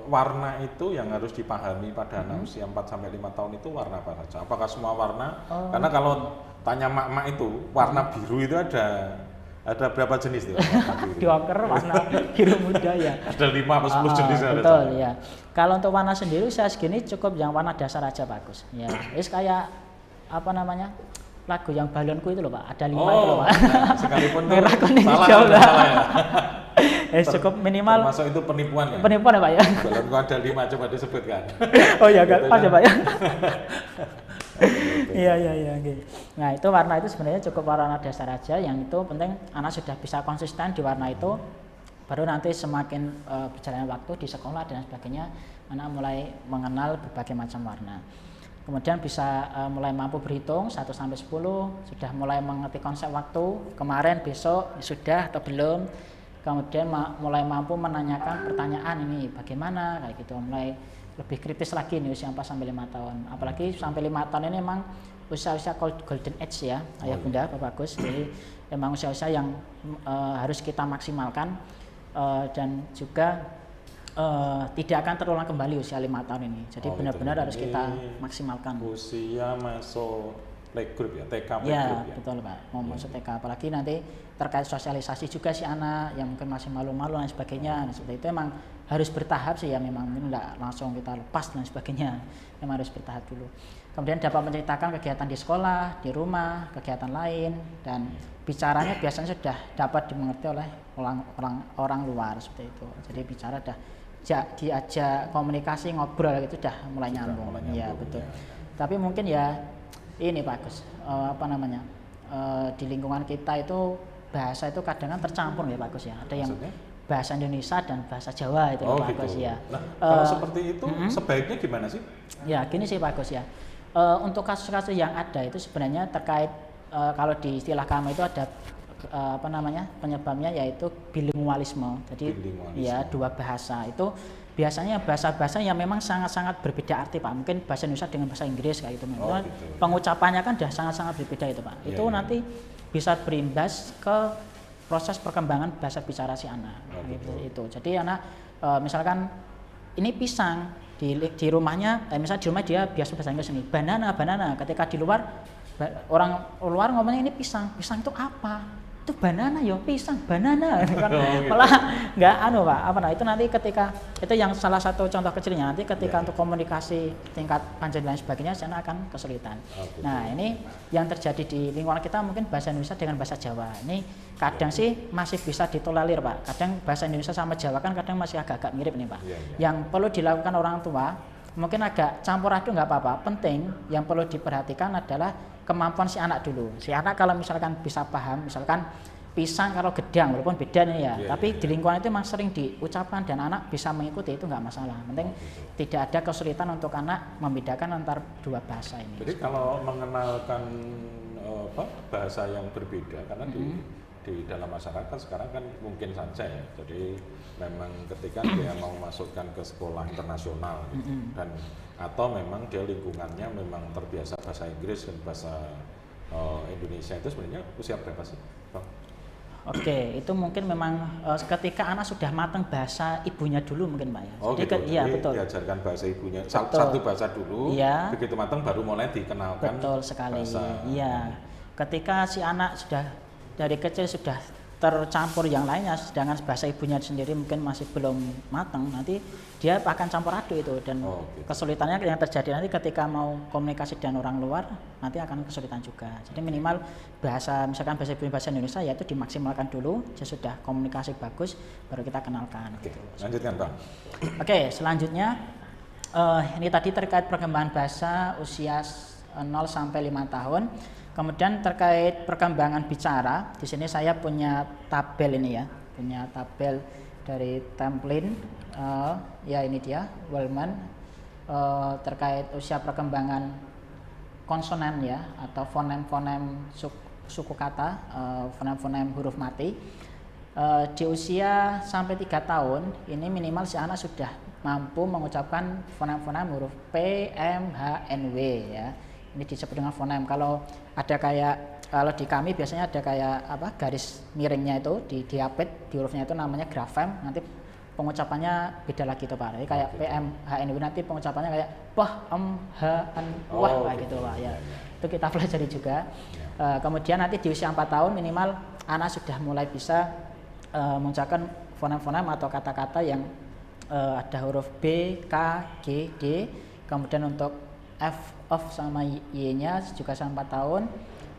warna itu yang harus dipahami pada anak usia 4 sampai 5 tahun itu warna apa saja? Apakah semua warna? Karena kalau tanya mak-mak itu warna biru itu ada berapa jenis tuh?
Dioker warna biru muda ya.
Ada 5 atau 10 jenis ada.
Betul ya. Kalau untuk warna sendiri saya segini cukup yang warna dasar aja bagus. Ya, wis kayak apa namanya? Lagu yang balonku itu loh Pak, ada 5 itu loh Pak.
Sekalipun
merah kuning
salah,
hijau lah.
salah ya.
Cukup minimal.
Termasuk itu penipuan ya?
Penipuan ya Pak ya?
Balonku ada 5 coba disebutkan.
Oh iya
Gitu
pas ya
kan?
Pak ya? Iya. Okay. Nah itu warna itu sebenarnya cukup warna dasar aja, yang itu penting anak sudah bisa konsisten di warna itu, baru nanti semakin berjalannya waktu di sekolah dan sebagainya, anak mulai mengenal berbagai macam warna. Kemudian bisa mulai mampu berhitung 1 sampai 10, sudah mulai mengerti konsep waktu, kemarin, besok, sudah atau belum. Kemudian mulai mampu menanyakan pertanyaan ini bagaimana kayak gitu, mulai lebih kritis lagi nih usia 4 sampai 5 tahun. Apalagi sampai 5 tahun ini memang usia-usia golden age ya, ayah bunda, Bapak Agus. Jadi memang usia-usia yang harus kita maksimalkan dan juga tidak akan terulang kembali usia 5 tahun ini. Jadi benar-benar harus kita maksimalkan.
Usia masuk playgroup ya, TK playgroup
ya. Betul Pak, mau masuk TK. Apalagi nanti terkait sosialisasi juga si anak yang mungkin masih malu-malu dan sebagainya. Nah, seperti itu memang harus bertahap sih ya, memang tidak langsung kita lepas dan sebagainya. Memang harus bertahap dulu. Kemudian dapat menceritakan kegiatan di sekolah, di rumah, kegiatan lain, dan bicaranya biasanya sudah dapat dimengerti oleh orang luar seperti itu. Jadi bicara diajak komunikasi, ngobrol gitu udah mulai nyambung. Ya betul. Tapi mungkin ya ini Pak Agus, di lingkungan kita itu bahasa itu kadang kan tercampur ya Pak Agus ya. Ada yang bahasa Indonesia dan bahasa Jawa itu Pak Agus ya.
Nah, kalau seperti itu sebaiknya gimana sih?
Ya gini sih Pak Agus ya. Untuk kasus-kasus yang ada itu sebenarnya terkait kalau di istilah kami itu ada penyebabnya yaitu bilingualisme. Jadi ya dua bahasa itu biasanya bahasa-bahasa yang memang sangat-sangat berbeda arti Pak. Mungkin bahasa Indonesia dengan bahasa Inggris kayak gitu. Gitu. Pengucapannya kan sudah sangat-sangat berbeda itu Pak. Itu nanti bisa berimbas ke proses perkembangan bahasa bicara si anak. Gitu. Itu. Jadi anak misalkan ini pisang di rumahnya, misalnya di rumah dia biasa bahasa Inggris ini banana. Ketika di luar orang luar ngomongnya ini pisang itu apa? Itu banana ya, pisang banana kan malah nggak Pak itu nanti ketika itu yang salah satu contoh kecilnya, nanti ketika untuk komunikasi tingkat panjang dan sebagainya sana akan kesulitan. Nah ini yang terjadi di lingkungan kita mungkin bahasa Indonesia dengan bahasa Jawa ini kadang sih masih bisa ditolerir Pak, kadang bahasa Indonesia sama Jawa kan kadang masih agak-agak mirip nih Pak. Yang perlu dilakukan orang tua mungkin agak campur aduk nggak apa-apa, penting yang perlu diperhatikan adalah kemampuan si anak dulu. Si anak kalau misalkan bisa paham, misalkan pisang kalau gedang, walaupun beda nih ya, tapi di lingkungan itu memang sering diucapkan dan anak bisa mengikuti, itu nggak masalah. Penting tidak ada kesulitan untuk anak membedakan antar dua bahasa ini.
Jadi kalau mengenalkan bahasa yang berbeda, karena di dalam masyarakat sekarang kan mungkin saja ya, jadi memang ketika dia mau masukkan ke sekolah internasional dan atau memang dia lingkungannya memang terbiasa bahasa Inggris dan bahasa Indonesia, itu sebenarnya usia berapa sih Bang?
Oke, itu mungkin memang ketika anak sudah matang bahasa ibunya dulu mungkin Pak ya.
Jadi
iya betul.
Diajarkan bahasa ibunya, satu bahasa dulu, begitu matang baru mulai dikenalkan.
Betul sekali.
Bahasa.
Iya. Ketika si anak sudah dari kecil sudah tercampur yang lainnya, sedangkan bahasa ibunya sendiri mungkin masih belum matang, nanti dia akan campur aduk itu dan kesulitannya yang terjadi nanti ketika mau komunikasi dengan orang luar nanti akan kesulitan juga. Jadi minimal bahasa misalkan bahasa ibu bahasa Indonesia yaitu dimaksimalkan dulu, sudah komunikasi bagus baru kita kenalkan.
Gitu. Lanjutkan Bang.
Oke, selanjutnya ini tadi terkait perkembangan bahasa usia 0 sampai 5 tahun. Kemudian terkait perkembangan bicara, di sini saya punya tabel ini ya, punya tabel dari Templin, ya ini dia, Wellman, terkait usia perkembangan konsonan ya, atau fonem-fonem suku kata, fonem-fonem huruf mati. Di usia sampai 3 tahun ini minimal si anak sudah mampu mengucapkan fonem-fonem huruf P, M, H, N, W ya. Ini disebut dengan fonem. Kalau ada kayak, kalau di kami biasanya ada kayak apa, garis miringnya itu di diapit di hurufnya itu namanya grafem. Nanti pengucapannya beda lagi tuh Pak. Jadi kayak P, M, H, N, W, nanti pengucapannya kayak Pah, H, N, Wah kayak gitu Pak ya. Itu kita pelajari juga. Kemudian nanti di usia 4 tahun minimal anak sudah mulai bisa mengucapkan fonem-fonem atau kata-kata yang ada huruf B, K, G, D. Kemudian untuk F, of sama Y-nya juga sampai 4 tahun.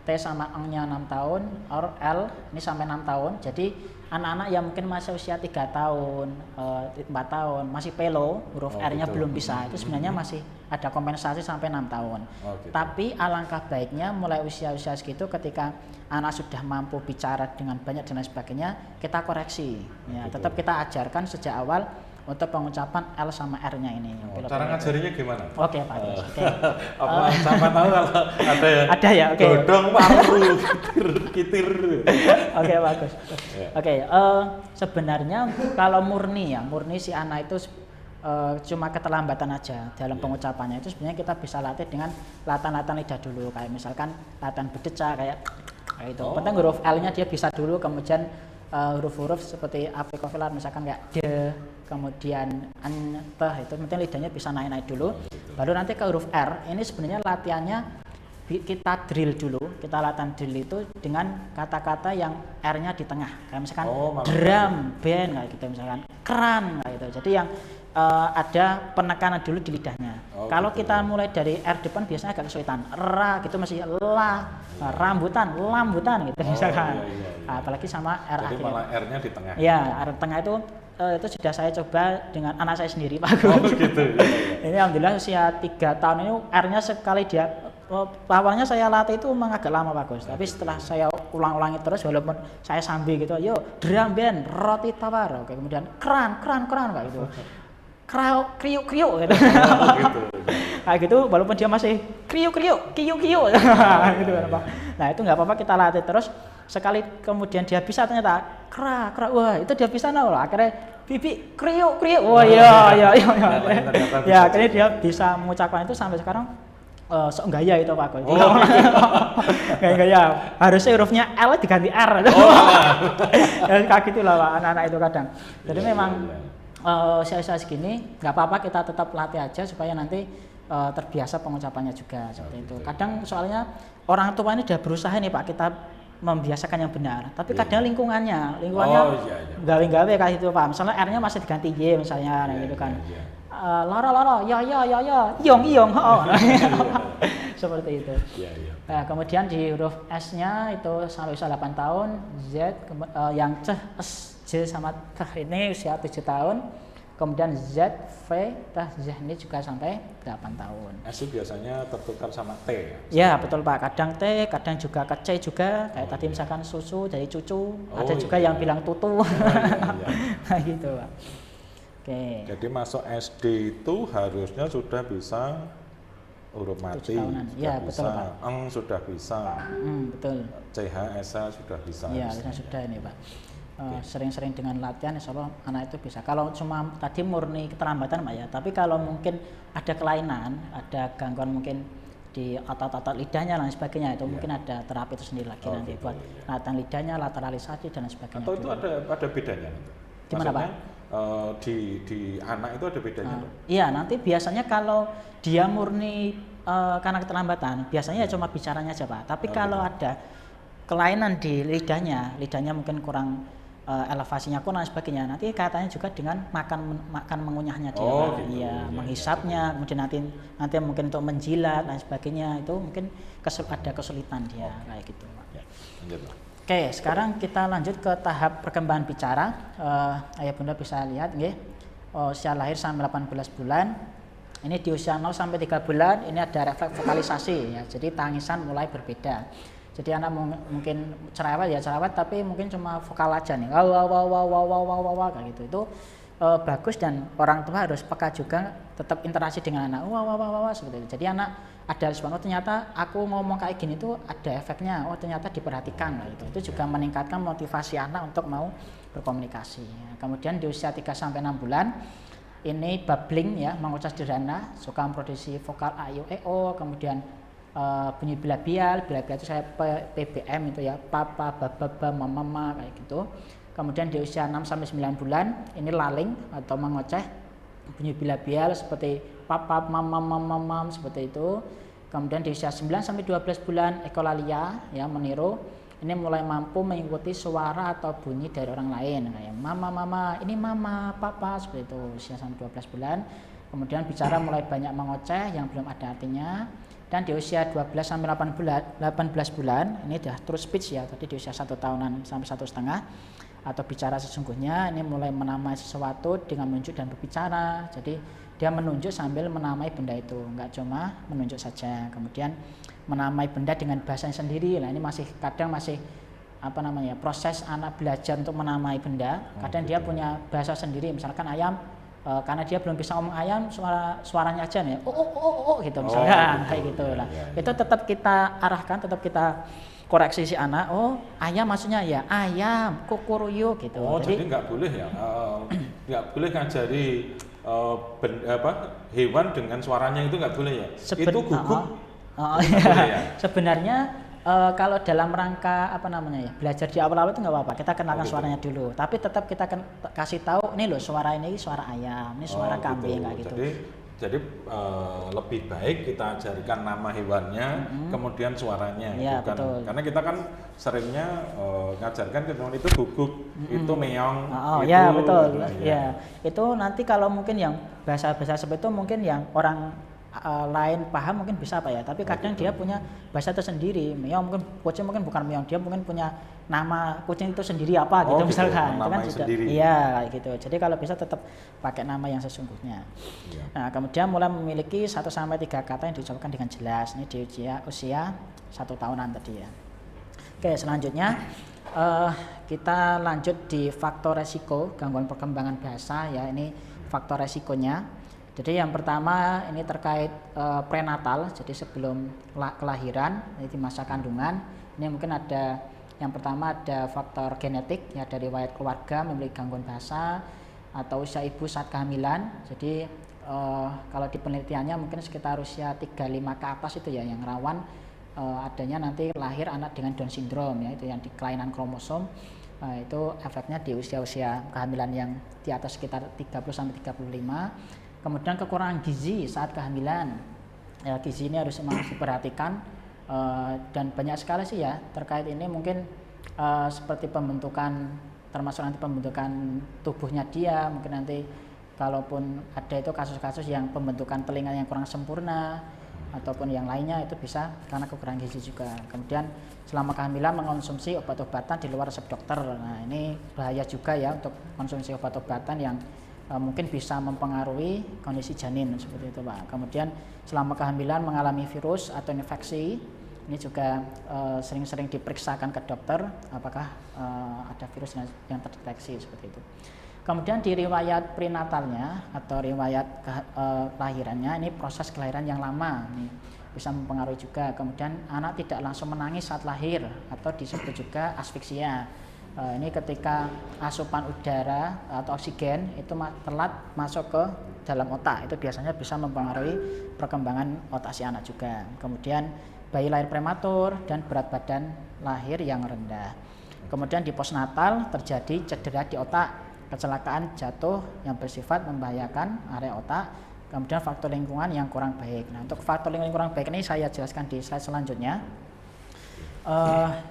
T sama Eng-nya 6 tahun, or L ini sampai 6 tahun. Jadi anak-anak yang mungkin masih usia 3 tahun, 4 tahun, masih pelo, huruf R-nya
gitu.
belum bisa, itu sebenarnya masih ada kompensasi sampai 6 tahun.
Gitu.
Tapi alangkah baiknya mulai usia-usia segitu ketika anak sudah mampu bicara dengan banyak dan lain sebagainya, kita koreksi. Ya,
Gitu.
tetap kita ajarkan sejak awal untuk pengucapan L sama R-nya ini.
Cara ngajarinya gimana?
Oke Pak. Oke.
Apa sama tahu kalau ada ya?
Ada ya, oke.
Godong, paru, kitir.
Oke, bagus.
Ya.
Oke, sebenarnya kalau murni si anak itu cuma keterlambatan aja dalam pengucapannya, itu sebenarnya kita bisa latih dengan latihan-latihan lidah dulu, kayak misalkan latihan berdecak kayak itu. Penting huruf L-nya dia bisa dulu, kemudian huruf-huruf seperti apikofilar misalkan kayak D, kemudian N, T, itu penting lidahnya bisa naik-naik dulu. Baru nanti ke huruf R, ini sebenarnya latihannya kita drill dulu, kita latihan drill itu dengan kata-kata yang R-nya di tengah, kayak misalkan drum, band kayak gitu, misalkan keran kayak gitu. Jadi yang ada penekanan dulu di lidahnya. Kalau kita mulai dari R depan biasanya agak kesulitan. Ra gitu masih la, rambutan, lambutan gitu misalkan.
Iya.
Apalagi sama R
Jadi
akhir.
malah R-nya di tengah.
Ya, R tengah itu sudah saya coba dengan anak saya sendiri Pak.
Gitu.
Ini alhamdulillah usia 3 tahun ini R-nya sekali dia awalnya saya latih itu memang agak lama Pak Gus, tapi setelah saya ulang-ulangi terus walaupun saya sambil gitu, yo drum band, roti tawar, oke, kemudian keran kayak gitu. Kriuk gitu. Nah gitu, walaupun dia masih kriuk kiu gitu kan Pak. Nah itu nggak apa-apa, kita latih terus, sekali kemudian dia bisa ternyata kra, wah itu dia bisa loh, akhirnya bibi kriuk, wah iya. Ya akhirnya dia bisa mengucapkan itu sampai sekarang. Sok gaya itu Pak Gus. Gaya. Harusnya hurufnya L diganti R. Ya kayak gitulah Pak, anak-anak itu kadang. Jadi memang usia-usia segini nggak apa-apa, kita tetap latih aja supaya nanti terbiasa pengucapannya juga seperti itu. Kadang soalnya orang tua ini udah berusaha nih Pak, kita membiasakan yang benar, tapi kadang lingkungannya gawe-gawe kayak gitu Pak. Misalnya R-nya masih diganti Y misalnya, gitu kan. Loro, ya, iyong, seperti itu. Nah, kemudian di huruf S-nya itu sampai usia 8 tahun, Z yang C, S, J sama T ini usia 7 tahun, kemudian Z, V, T, Z ini juga sampai 8 tahun.
S itu biasanya tertukar sama T ya?
Ya betul Pak, kadang T, kadang juga ke C juga, kayak tadi misalkan susu jadi cucu, ada juga yang bilang tutu, nah gitu Pak. Oke.
Jadi masuk SD itu harusnya sudah bisa huruf mati,
ya,
bisa,
betul, Pak.
Eng sudah bisa,
betul.
CH, SH sudah bisa.
Iya, sudah ini Pak. Sering-sering dengan latihan, insya Allah anak itu bisa. Kalau cuma tadi murni keterlambatan Pak ya, tapi kalau mungkin ada kelainan, ada gangguan mungkin di otot-otot lidahnya dan sebagainya, itu mungkin ada terapi itu sendiri lagi nanti buat latihan lidahnya, lateralisasi dan sebagainya.
Atau itu ada bedanya?
Gimana Pak?
Di anak itu ada bedanya?
Iya, nanti biasanya kalau dia murni karena keterlambatan, biasanya ya cuma bicaranya aja Pak. Tapi kalau ada kelainan di lidahnya mungkin kurang elevasinya kurang dan sebagainya, nanti katanya juga dengan makan mengunyahnya dia, iya, menghisapnya, kemudian nanti mungkin untuk menjilat dan sebagainya, itu mungkin ada kesulitan dia kayak gitu Pak.
Ya, lanjut Pak.
Oke, sekarang kita lanjut ke tahap perkembangan bicara. Ayah bunda bisa lihat, usia lahir sampai 18 bulan. Ini di usia 0 sampai 3 bulan, ini ada refleks vokalisasi ya. Jadi tangisan mulai berbeda. Jadi anak mungkin cerewet, tapi mungkin cuma vokal aja nih. Wah kayak gitu. Itu bagus dan orang tua harus peka juga tetap interaksi dengan anak. Wah seperti itu. Jadi anak ada respon, oh ternyata aku ngomong kayak gini tuh ada efeknya, oh ternyata diperhatikan gitu. Itu juga meningkatkan motivasi anak untuk mau berkomunikasi. Kemudian di usia 3-6 bulan ini babbling ya, mengucap sederhana, suka memproduksi vokal a, i, u, e, o, kemudian bunyi bilabial itu saya PBM itu ya, papa, baba, mama kayak gitu. Kemudian di usia 6-9 bulan ini laling atau mengoceh, bunyi bilabial seperti papa, mama seperti itu. Kemudian di usia 9-12 bulan ekolalia ya, meniru, ini mulai mampu mengikuti suara atau bunyi dari orang lain kayak mama, ini mama, papa seperti itu usia sampai 12 bulan. Kemudian bicara mulai banyak mengoceh yang belum ada artinya. Dan di usia 12-18 bulan ini dah terus speech ya, tadi di usia 1 tahunan sampai 1,5 atau bicara sesungguhnya, ini mulai menamai sesuatu dengan menunjuk dan berbicara. Jadi dia menunjuk sambil menamai benda itu, enggak cuma menunjuk saja. Kemudian menamai benda dengan bahasanya sendiri. Nah ini kadang masih proses anak belajar untuk menamai benda. Kadang dia punya bahasa sendiri, misalkan ayam, karena dia belum bisa ngomong ayam, suaranya aja nih, gitu misalkan, kayak gitu lah. Itu tetap kita arahkan, tetap kita koreksi si anak, oh ayam maksudnya ya ayam, kukuruyu gitu.
Jadi nggak boleh ya, nggak boleh ngajari hewan dengan suaranya itu nggak boleh ya. Itu gugup.
Ya. Sebenarnya kalau dalam rangka belajar di awal-awal itu nggak apa-apa, kita kenalkan suaranya dulu. Tapi tetap kita kasih tahu, nih loh suara ini suara ayam, ini suara kambing kayak gitu.
Jadi lebih baik kita ajarkan nama hewannya, kemudian suaranya,
ya,
bukan
betul.
Karena kita kan seringnya ngajarkan ke teman itu guguk, itu meong, itu,
ya betul, ya. Itu nanti kalau mungkin yang bahasa-bahasa seperti itu mungkin yang orang lain paham mungkin bisa ya, tapi kadang dia punya bahasa tersendiri. Meong mungkin kucing mungkin bukan meong, dia mungkin punya nama kucing itu sendiri apa gitu misalkan. Itu kan sudah, iya kayak gitu. Jadi kalau bisa tetap pakai nama yang sesungguhnya. Ya. Nah, kemudian mulai memiliki 1-3 kata yang diucapkan dengan jelas. Ini di usia 1 tahunan tadi ya. Oke, selanjutnya kita lanjut di faktor resiko gangguan perkembangan bahasa ya. Ini faktor resikonya. Jadi yang pertama ini terkait prenatal, jadi sebelum kelahiran, ini di masa kandungan. Ini mungkin ada yang pertama ada faktor genetik ya, dari riwayat keluarga memiliki gangguan bahasa atau usia ibu saat kehamilan. Jadi kalau di penelitiannya mungkin sekitar usia 35 ke atas itu ya yang rawan adanya nanti lahir anak dengan Down syndrome ya, itu yang di kelainan kromosom. Itu efeknya di usia-usia kehamilan yang di atas sekitar 30-35. Kemudian kekurangan gizi saat kehamilan, ya, gizi ini harus memang diperhatikan dan banyak sekali sih ya terkait ini mungkin seperti pembentukan, termasuk nanti pembentukan tubuhnya dia, mungkin nanti kalaupun ada itu kasus-kasus yang pembentukan telinga yang kurang sempurna ataupun yang lainnya itu bisa karena kekurangan gizi juga. Kemudian selama kehamilan mengonsumsi obat-obatan di luar resep dokter. Nah ini bahaya juga ya untuk konsumsi obat-obatan yang mungkin bisa mempengaruhi kondisi janin seperti itu Pak. Kemudian selama kehamilan mengalami virus atau infeksi, ini juga sering-sering diperiksakan ke dokter apakah ada virus yang terdeteksi seperti itu. Kemudian di riwayat prenatalnya atau riwayat kelahirannya, ini proses kelahiran yang lama ini bisa mempengaruhi juga. Kemudian anak tidak langsung menangis saat lahir atau disebut juga asfiksia. Ini ketika asupan udara atau oksigen itu telat masuk ke dalam otak, itu biasanya bisa mempengaruhi perkembangan otak si anak juga. Kemudian bayi lahir prematur dan berat badan lahir yang rendah. Kemudian di postnatal terjadi cedera di otak, kecelakaan jatuh yang bersifat membahayakan area otak. Kemudian faktor lingkungan yang kurang baik. Nah, untuk faktor lingkungan yang kurang baik ini saya jelaskan di slide selanjutnya.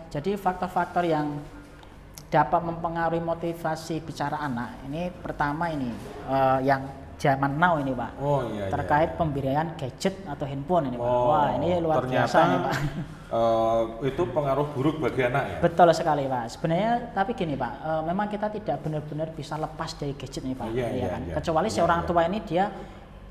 Jadi faktor-faktor yang dapat mempengaruhi motivasi bicara anak ini pertama ini yang zaman now ini Pak, terkait pemberian gadget atau handphone ini Pak. Wah ini luar biasa nih Pak.
Itu pengaruh buruk bagi anak ya?
Betul sekali Pak. Sebenarnya tapi gini Pak, memang kita tidak benar-benar bisa lepas dari gadget nih Pak, kan? Kecuali seorang tua ini dia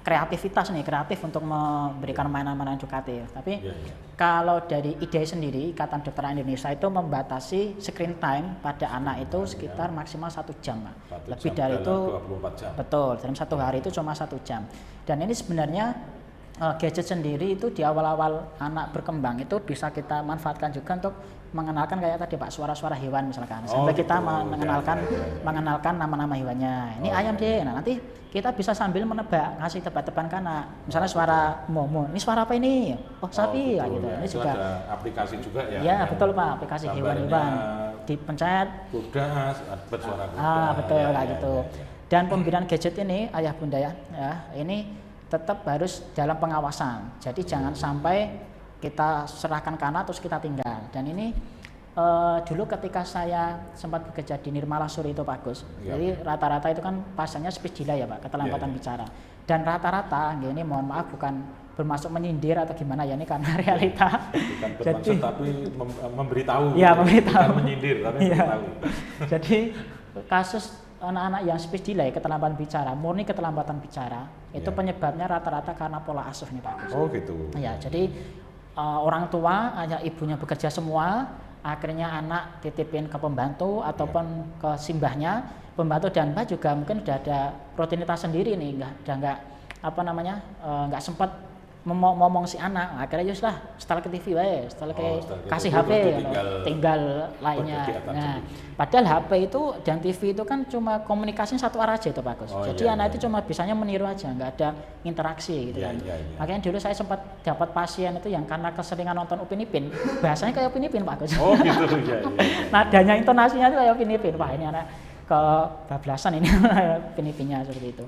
kreativitas nih, kreatif untuk memberikan mainan-mainan edukatif. Tapi
Iya, iya.
kalau dari IDAI sendiri, Ikatan Dokter Anak Indonesia itu membatasi screen time pada anak itu sekitar maksimal 1 jam, Pak.
1
Lebih
jam
dari
dalam
itu
24 jam.
betul, dalam 1 hari itu cuma 1 jam. Dan ini sebenarnya gadget sendiri itu di awal-awal anak berkembang itu bisa kita manfaatkan juga untuk mengenalkan kayak tadi Pak, suara-suara hewan misalkan. Sampai kita mengenalkan nama-nama hewannya. Ini ayam deh. Nah, nanti kita bisa sambil menebak, ngasih tebak-tebakan ke anak. Misalnya suara momo. Ini suara apa ini? Oh, sapi
gitu,
kayak gitu.
ya.
Ini
Itu
juga
ada aplikasi juga ya.
ya, betul Pak, aplikasi
gambarnya
hewan-hewan. Dipencet.
Kuda, bersuara kuda.
Betul
Ya,
kayak
ya,
gitu.
ya, ya.
Dan pembinaan gadget ini ayah bunda ya, ini tetap harus dalam pengawasan. Jadi jangan sampai kita serahkan ke anak terus kita tinggal. Dan ini dulu ketika saya sempat bekerja di Nirmala Suri itu Pak Gus.
Ya.
Jadi rata-rata itu kan pasiennya speech delay ya Pak, keterlambatan bicara. Dan rata-rata, ini mohon maaf bukan bermaksud menyindir atau gimana ya, ini karena realita.
Bukan bermaksud tapi memberitahu.
Ya, memberitahu.
Bukan menyindir tapi
Ya.
memberitahu.
Jadi kasus anak-anak yang speech delay, keterlambatan bicara, murni keterlambatan bicara, itu
Ya.
penyebabnya rata-rata karena pola asuh nih Pak Gus.
Oh gitu.
Ya, jadi orang tua, ayah ibunya bekerja semua, akhirnya anak titipin ke pembantu ataupun ke simbahnya. Pembantu dan mbah juga mungkin udah ada rutinitas sendiri nih, nggak sempat ngomong si anak. Akhirnya just lah setelah ke TV wae, setelah kasih
TV,
HP tinggal lainnya. Nah, padahal HP itu dan TV itu kan cuma komunikasinya satu arah aja itu Pak Gus. Jadi anak itu cuma bisanya meniru aja, nggak ada interaksi gitu kan. Makanya dulu saya sempat dapat pasien itu yang karena keseringan nonton Upin Ipin, bahasanya kayak Upin Ipin Pak Gus.
Oh gitu ya.
Nadanya, intonasinya itu kayak Upin Ipin. Wah, ini anak kebablasan ini Upin Ipinnya seperti itu.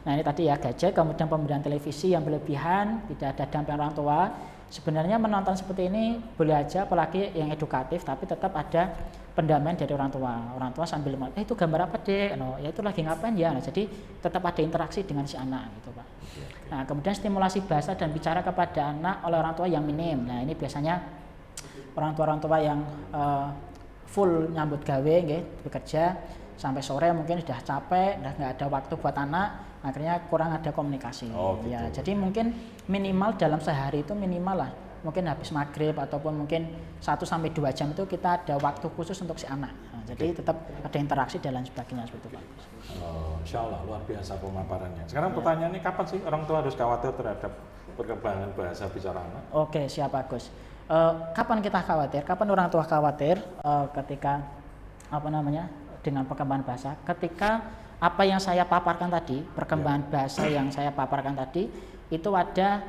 Nah, ini tadi ya gadget, kemudian pemberian televisi yang berlebihan, tidak ada dampingan orang tua. Sebenarnya menonton seperti ini boleh aja, apalagi yang edukatif, tapi tetap ada pendampingan dari orang tua. Orang tua sambil itu gambar apa dek? No, ya itu lagi ngapain ya? Nah, jadi tetap ada interaksi dengan si anak gitu Pak. Nah, kemudian stimulasi bahasa dan bicara kepada anak oleh orang tua yang minim. Nah, ini biasanya orang tua yang full nyambut gawe, bekerja sampai sore mungkin sudah capek, udah nggak ada waktu buat anak. Akhirnya kurang ada komunikasi.
Gitu.
Ya, jadi mungkin minimal dalam sehari itu minimal lah, mungkin habis maghrib ataupun mungkin 1-2 jam itu kita ada waktu khusus untuk si anak. Nah, jadi tetap ada interaksi dan lain sebagainya seperti itu Pak.
Insya Allah luar biasa pemaparannya. Sekarang pertanyaannya kapan sih orang tua harus khawatir terhadap perkembangan bahasa bicara anak?
Oke, siap Gus. Kapan kita khawatir? Kapan orang tua khawatir ketika dengan perkembangan bahasa? Ketika apa yang saya paparkan tadi, perkembangan bahasa yang saya paparkan tadi, itu ada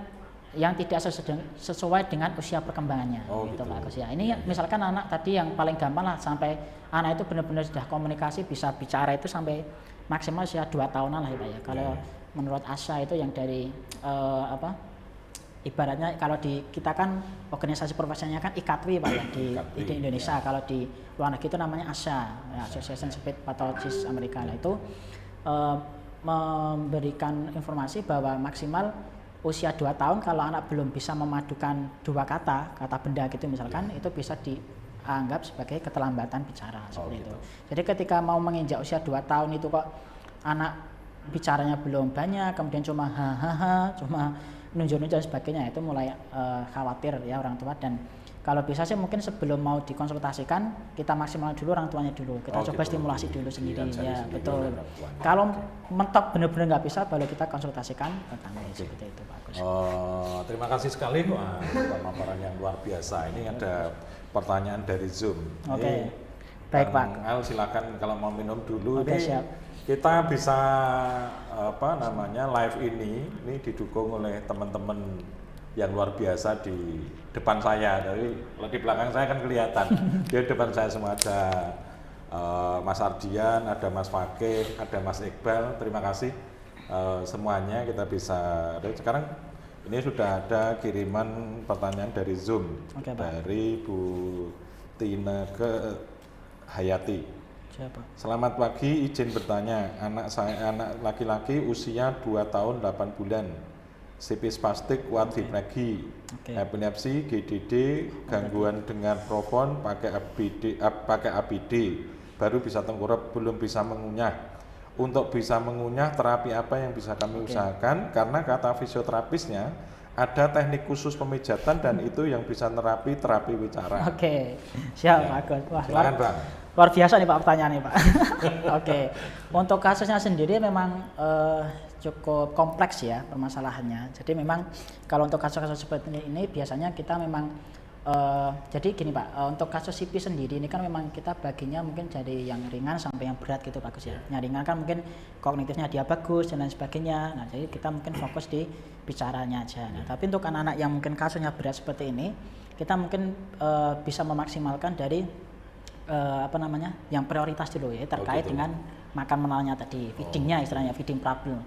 yang tidak sesuai dengan usia perkembangannya. Gitu Pak Gus ya. Ini misalkan anak tadi yang paling gampang lah, sampai anak itu benar-benar sudah komunikasi, bisa bicara itu sampai maksimal usia 2 tahunan lah Pak ya. Kalau menurut ASA itu yang dari ibaratnya kalau di kita kan organisasi profesinya kan IKATWI Pak ya di Indonesia. Kalau di luar negeri itu namanya ASHA, Association Speech Pathologists Amerika. Nah, itu memberikan informasi bahwa maksimal usia 2 tahun kalau anak belum bisa memadukan 2 kata benda gitu misalkan, itu bisa dianggap sebagai keterlambatan bicara seperti itu. Jadi ketika mau menginjak usia 2 tahun itu kok anak bicaranya belum banyak, kemudian cuma hahaha, cuma nunjuk-nunjuk dan sebagainya, itu mulai khawatir ya orang tua. Dan kalau bisa sih mungkin sebelum mau dikonsultasikan kita maksimal dulu orang tuanya dulu, kita coba stimulasi dulu sendiri ya betul. Kalau mentok benar-benar nggak bisa, baru kita konsultasikan ke kami seperti itu Pak Gus.
Terima kasih sekali pemaparan yang luar biasa. Ini ada pertanyaan dari Zoom.
Oke. Baik Pak.
Al silakan kalau mau minum dulu.
Oke, siap.
Kita bisa live ini didukung oleh teman-teman yang luar biasa di depan saya. Jadi di belakang saya kan kelihatan. Di depan saya semua ada Mas Ardian, ada Mas Fakih, ada Mas Iqbal. Terima kasih semuanya. Kita bisa. Sekarang ini sudah ada kiriman pertanyaan dari Zoom. Dari Bu Tina Hayati.
Siapa?
Selamat pagi, izin bertanya. Anak saya anak laki-laki usia 2 tahun 8 bulan. Psikis spastik, kuat hiperagi, epilepsi, GDD, gangguan dengar profon, pakai ABD, baru bisa tengkurap, belum bisa mengunyah. untuk bisa mengunyah terapi apa yang bisa kami usahakan, karena kata fisioterapisnya ada teknik khusus pemijatan dan itu yang bisa terapi wicara.
Oke, siap
Ya.
Pak Agus. Wah,
Silakan Bang.
luar biasa nih Pak pertanyaannya Pak. Oke, untuk kasusnya sendiri memang cukup kompleks ya permasalahannya. Jadi memang kalau untuk kasus-kasus seperti ini biasanya kita memang jadi gini Pak, untuk kasus CP sendiri ini kan memang kita baginya mungkin dari yang ringan sampai yang berat gitu Pak Gus ya. Yang ringan kan mungkin kognitifnya dia bagus dan lain sebagainya. Nah jadi kita mungkin fokus di bicaranya aja. Nah tapi untuk anak-anak yang mungkin kasusnya berat seperti ini, kita mungkin bisa memaksimalkan dari apa namanya yang prioritas dulu ya terkait dengan makan menalnya tadi, feedingnya istilahnya feeding problem.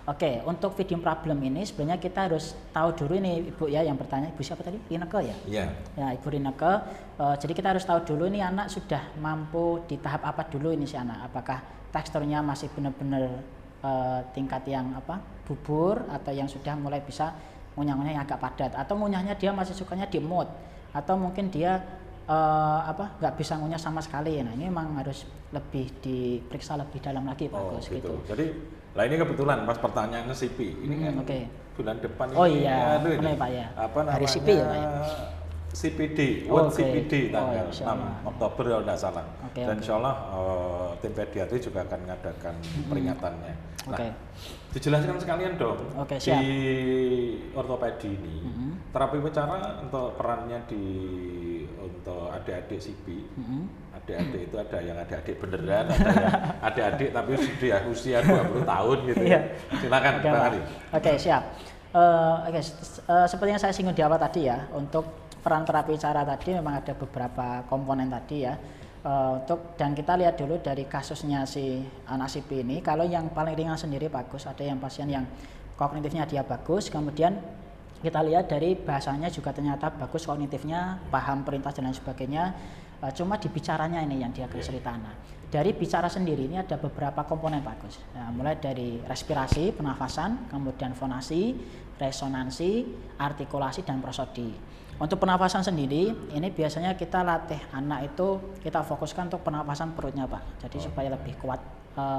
Oke, untuk feeding problem ini sebenarnya kita harus tahu dulu ini Ibu ya yang bertanya, Ibu siapa tadi? Rineke ya?
Iya.
Ya, Ibu Rineke. Jadi kita harus tahu dulu ini anak sudah mampu di tahap apa dulu ini si anak. Apakah teksturnya masih benar-benar tingkat yang apa? Bubur atau yang sudah mulai bisa ngunyah-ngunyah yang agak padat atau ngunyahnya dia masih sukanya di mood atau mungkin dia nggak bisa ngunyah sama sekali. Nah, ini memang harus lebih diperiksa lebih dalam lagi Pak Gus gitu.
Jadi lah ini kebetulan pas pertanyaannya CP ini kan bulan depan
oh
ini
iya,
ini
Pak ya.
apa namanya
Hari CP ya Pak ya.
CPD, World CPD tanggal 6 Oktober kalau tidak salah. Dan insya Allah tim pediatri juga akan mengadakan peringatannya. Nah, dijelaskan sekalian dong
siap.
di ortopedi ini terapi bicara untuk perannya untuk adik-adik CP. Adik-adik itu ada yang adik-adik beneran, ada yang adik-adik tapi sudah usia 20 tahun gitu ya. Silakan Bang Ali.
Oke, siap. Seperti yang saya singgung di awal tadi ya, untuk peran terapi bicara tadi memang ada beberapa komponen tadi ya. Dan kita lihat dulu dari kasusnya si anak CP ini, kalau yang paling ringan sendiri bagus, ada yang pasien yang kognitifnya dia bagus, kemudian kita lihat dari bahasanya juga ternyata bagus kognitifnya, paham perintah dan lain sebagainya. Cuma di bicaranya ini yang dia kesulitan. Dari bicara sendiri ini ada beberapa komponen bagus. Nah, mulai dari respirasi, pernafasan, kemudian fonasi, resonansi, artikulasi dan prosodi. Untuk pernafasan sendiri, ini biasanya kita latih anak itu kita fokuskan untuk pernafasan perutnya Pak. Jadi supaya lebih kuat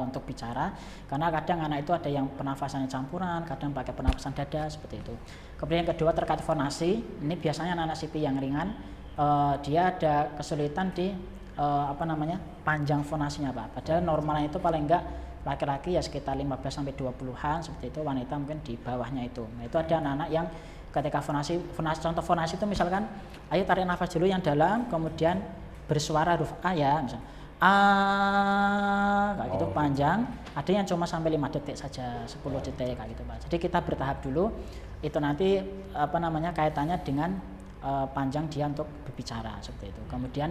untuk bicara. Karena kadang anak itu ada yang pernafasannya campuran, kadang pakai pernafasan dada seperti itu. Kemudian yang kedua terkait fonasi, ini biasanya anak-anak CP yang ringan. Dia ada kesulitan di panjang fonasinya Pak. Padahal normalnya itu paling enggak laki-laki ya sekitar 15 sampai 20-an seperti itu, wanita mungkin di bawahnya itu. Nah, itu ada anak-anak yang ketika fonasi contoh fonasi itu misalkan ayo tarik nafas dulu yang dalam kemudian bersuara huruf A ya, misal kayak gitu panjang. Ada yang cuma sampai 5 detik saja, 10 detik kayak gitu Pak. Jadi kita bertahap dulu. Itu nanti kaitannya dengan panjang dia untuk berbicara seperti itu. kemudian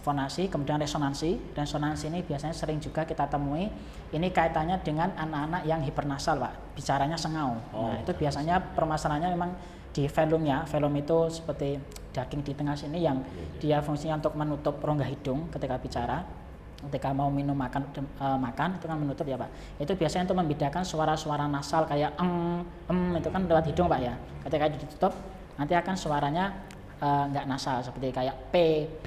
fonasi, kemudian resonansi. Resonansi ini biasanya sering juga kita temui. Ini kaitannya dengan anak-anak yang hipernasal, Pak. Bicaranya sengau. Nah, itu biasanya permasalahannya memang di velumnya. Velum itu seperti daging di tengah sini yang dia fungsinya untuk menutup rongga hidung ketika bicara. Ketika mau minum makan itu kan menutup ya Pak. Itu biasanya untuk membedakan suara-suara nasal kayak itu kan lewat hidung Pak ya. Ketika ditutup nanti akan suaranya nggak nasal seperti kayak P, B,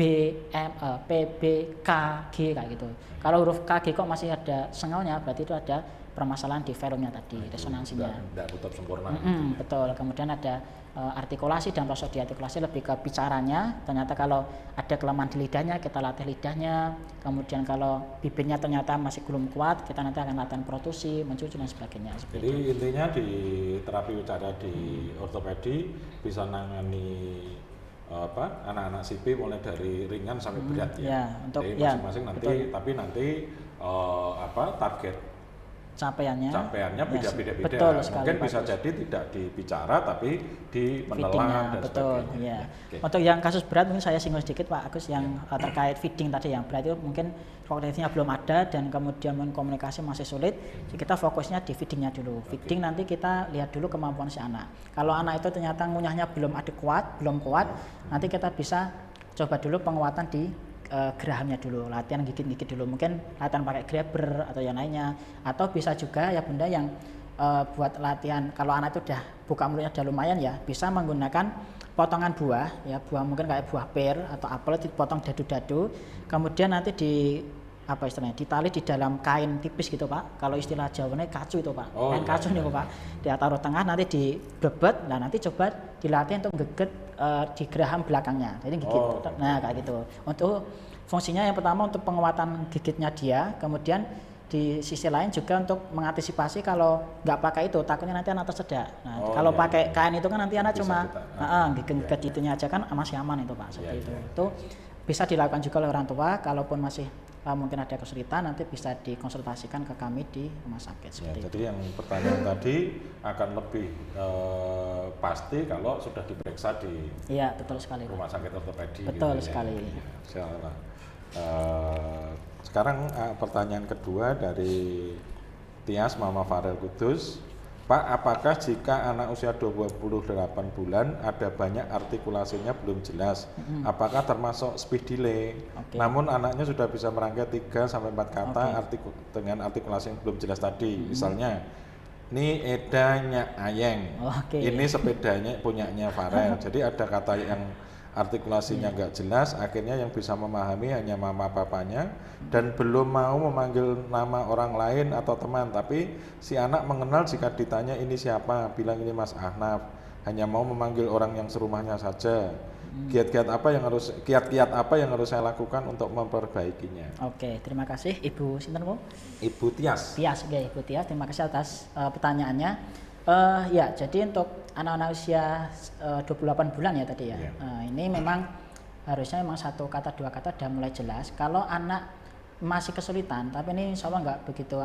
M, P, B, K, G kayak gitu. Kalau huruf K, G kok masih ada sengaunya, berarti itu ada permasalahan di velumnya tadi, resonansinya.
Nggak tutup sempurna.
Betul. Kemudian ada artikulasi dan prosodi. Artikulasi lebih ke bicaranya. Ternyata kalau ada kelemahan di lidahnya, kita latih lidahnya. Kemudian kalau bibirnya ternyata masih belum kuat, kita nanti akan latihan protusi, mencuci dan sebagainya.
Jadi intinya di terapi bicara di ortopedi bisa nangani anak-anak CP mulai dari ringan sampai berat ya.
Untuk
jadi masing-masing nanti betul. Tapi nanti target
capaiannya
beda-beda.
Mungkin
bisa jadi tidak dibicara tapi di menelan dan
betul,
sebagainya.
Ya. Untuk yang kasus berat mungkin saya singgung sedikit Pak Agus yang terkait feeding tadi yang berat itu mungkin kognitifnya belum ada dan kemudian komunikasi masih sulit. Jadi kita fokusnya di feedingnya dulu. Feeding nanti kita lihat dulu kemampuan si anak. Kalau anak itu ternyata ngunyahnya belum adekuat, belum kuat, nanti kita bisa coba dulu penguatan di gerahamnya dulu, latihan gigit-gigit dulu, mungkin latihan pakai grabber atau yang lainnya, atau bisa juga ya benda yang buat latihan kalau anak itu udah buka mulutnya udah lumayan ya, bisa menggunakan potongan buah ya, buah mungkin kayak buah pir atau apel dipotong dadu-dadu, kemudian nanti apa istilahnya, ditali di dalam kain tipis gitu Pak. Kalau istilah Jawanya kacu itu Pak.
Oh,
Kain
iya,
kacu
iya,
nih
iya.
Pak. Dia taruh tengah, nanti dibebet, nah nanti coba dilatih untuk geget di geraham belakangnya. Jadi gigit.
Oh, gitu.
Nah kayak gitu. Untuk fungsinya yang pertama untuk penguatan gigitnya dia, kemudian di sisi lain juga untuk mengantisipasi kalau nggak pakai itu takutnya nanti anak tersedak. Nah,
Oh,
kalau
iya,
pakai
iya.
kain itu kan nanti anak
Bisa
cuma
kita,
gigit itunya aja kan masih aman itu Pak.
Iya,
Seperti itu.
iya.
Itu bisa dilakukan juga oleh orang tua. Kalaupun masih mungkin ada kesulitan, nanti bisa dikonsultasikan ke kami di rumah sakit.
Ya,
Seperti itu.
jadi yang pertanyaan tadi akan lebih pasti kalau sudah diperiksa di
Iya betul sekali Pak.
rumah sakit ortopedi.
Betul
gitu,
sekali.
Ya. Insyaallah. Sekarang pertanyaan kedua dari Tias Mama Farel Kudus. Pak, apakah jika anak usia 28 bulan ada banyak artikulasinya belum jelas, apakah termasuk speech delay?
Oke.
Namun anaknya sudah bisa merangkai 3 sampai 4 kata dengan artikulasi yang belum jelas tadi. Misalnya, ini edanya Ayeng,
Oke.
ini sepedanya punyanya Farel. Jadi ada kata yang artikulasinya nggak jelas, akhirnya yang bisa memahami hanya mama papanya dan belum mau memanggil nama orang lain atau teman, tapi si anak mengenal jika ditanya ini siapa, bilang ini Mas Ahnaf, hanya mau memanggil orang yang serumahnya saja. Kiat-kiat apa yang harus saya lakukan untuk memperbaikinya?
Oke, terima kasih Ibu Sinten Bu?
Ibu Tias.
Tias, oke Ibu Tias, terima kasih atas pertanyaannya. Ya, jadi untuk anak-anak usia 28 bulan ya tadi ya.
Iya.
Ini memang harusnya memang 1 kata 2 kata udah mulai jelas. Kalau anak masih kesulitan, tapi ini insya Allah nggak begitu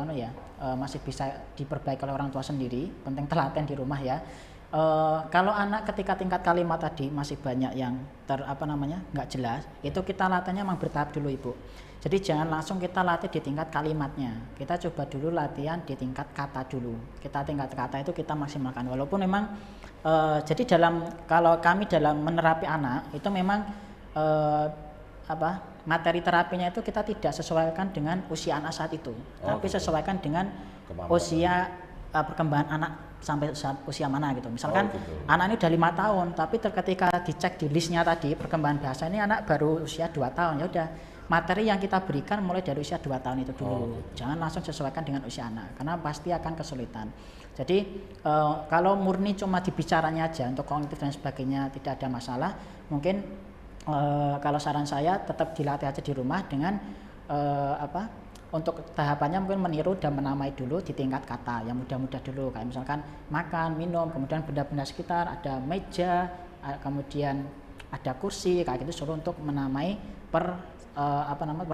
masih bisa diperbaiki oleh orang tua sendiri. Penting telaten di rumah ya. Kalau anak ketika tingkat kalimat tadi masih banyak yang nggak jelas, itu kita latihannya memang bertahap dulu Ibu. Jadi jangan langsung kita latih di tingkat kalimatnya. Kita coba dulu latihan di tingkat kata dulu. Kita tingkat kata itu kita maksimalkan. Walaupun memang jadi kalau kami dalam menerapi anak itu memang materi terapinya itu kita tidak sesuaikan dengan usia anak saat itu, tapi
gitu.
sesuaikan dengan
Kemampuan.
usia perkembangan anak sampai usia mana gitu. Misalkan
gitu.
anak ini udah 5 tahun, tapi ketika dicek di listnya tadi perkembangan bahasa ini anak baru usia 2 tahun, ya udah materi yang kita berikan mulai dari usia 2 tahun itu dulu.
Gitu.
Jangan langsung sesuaikan dengan usia anak, karena pasti akan kesulitan. Jadi kalau murni cuma dibicaranya aja untuk kognitif dan sebagainya tidak ada masalah, mungkin kalau saran saya tetap dilatih aja di rumah dengan untuk tahapannya mungkin meniru dan menamai dulu di tingkat kata yang mudah-mudah dulu, kayak misalkan makan, minum, kemudian benda-benda sekitar, ada meja, kemudian ada kursi, kayak gitu suruh untuk menamai per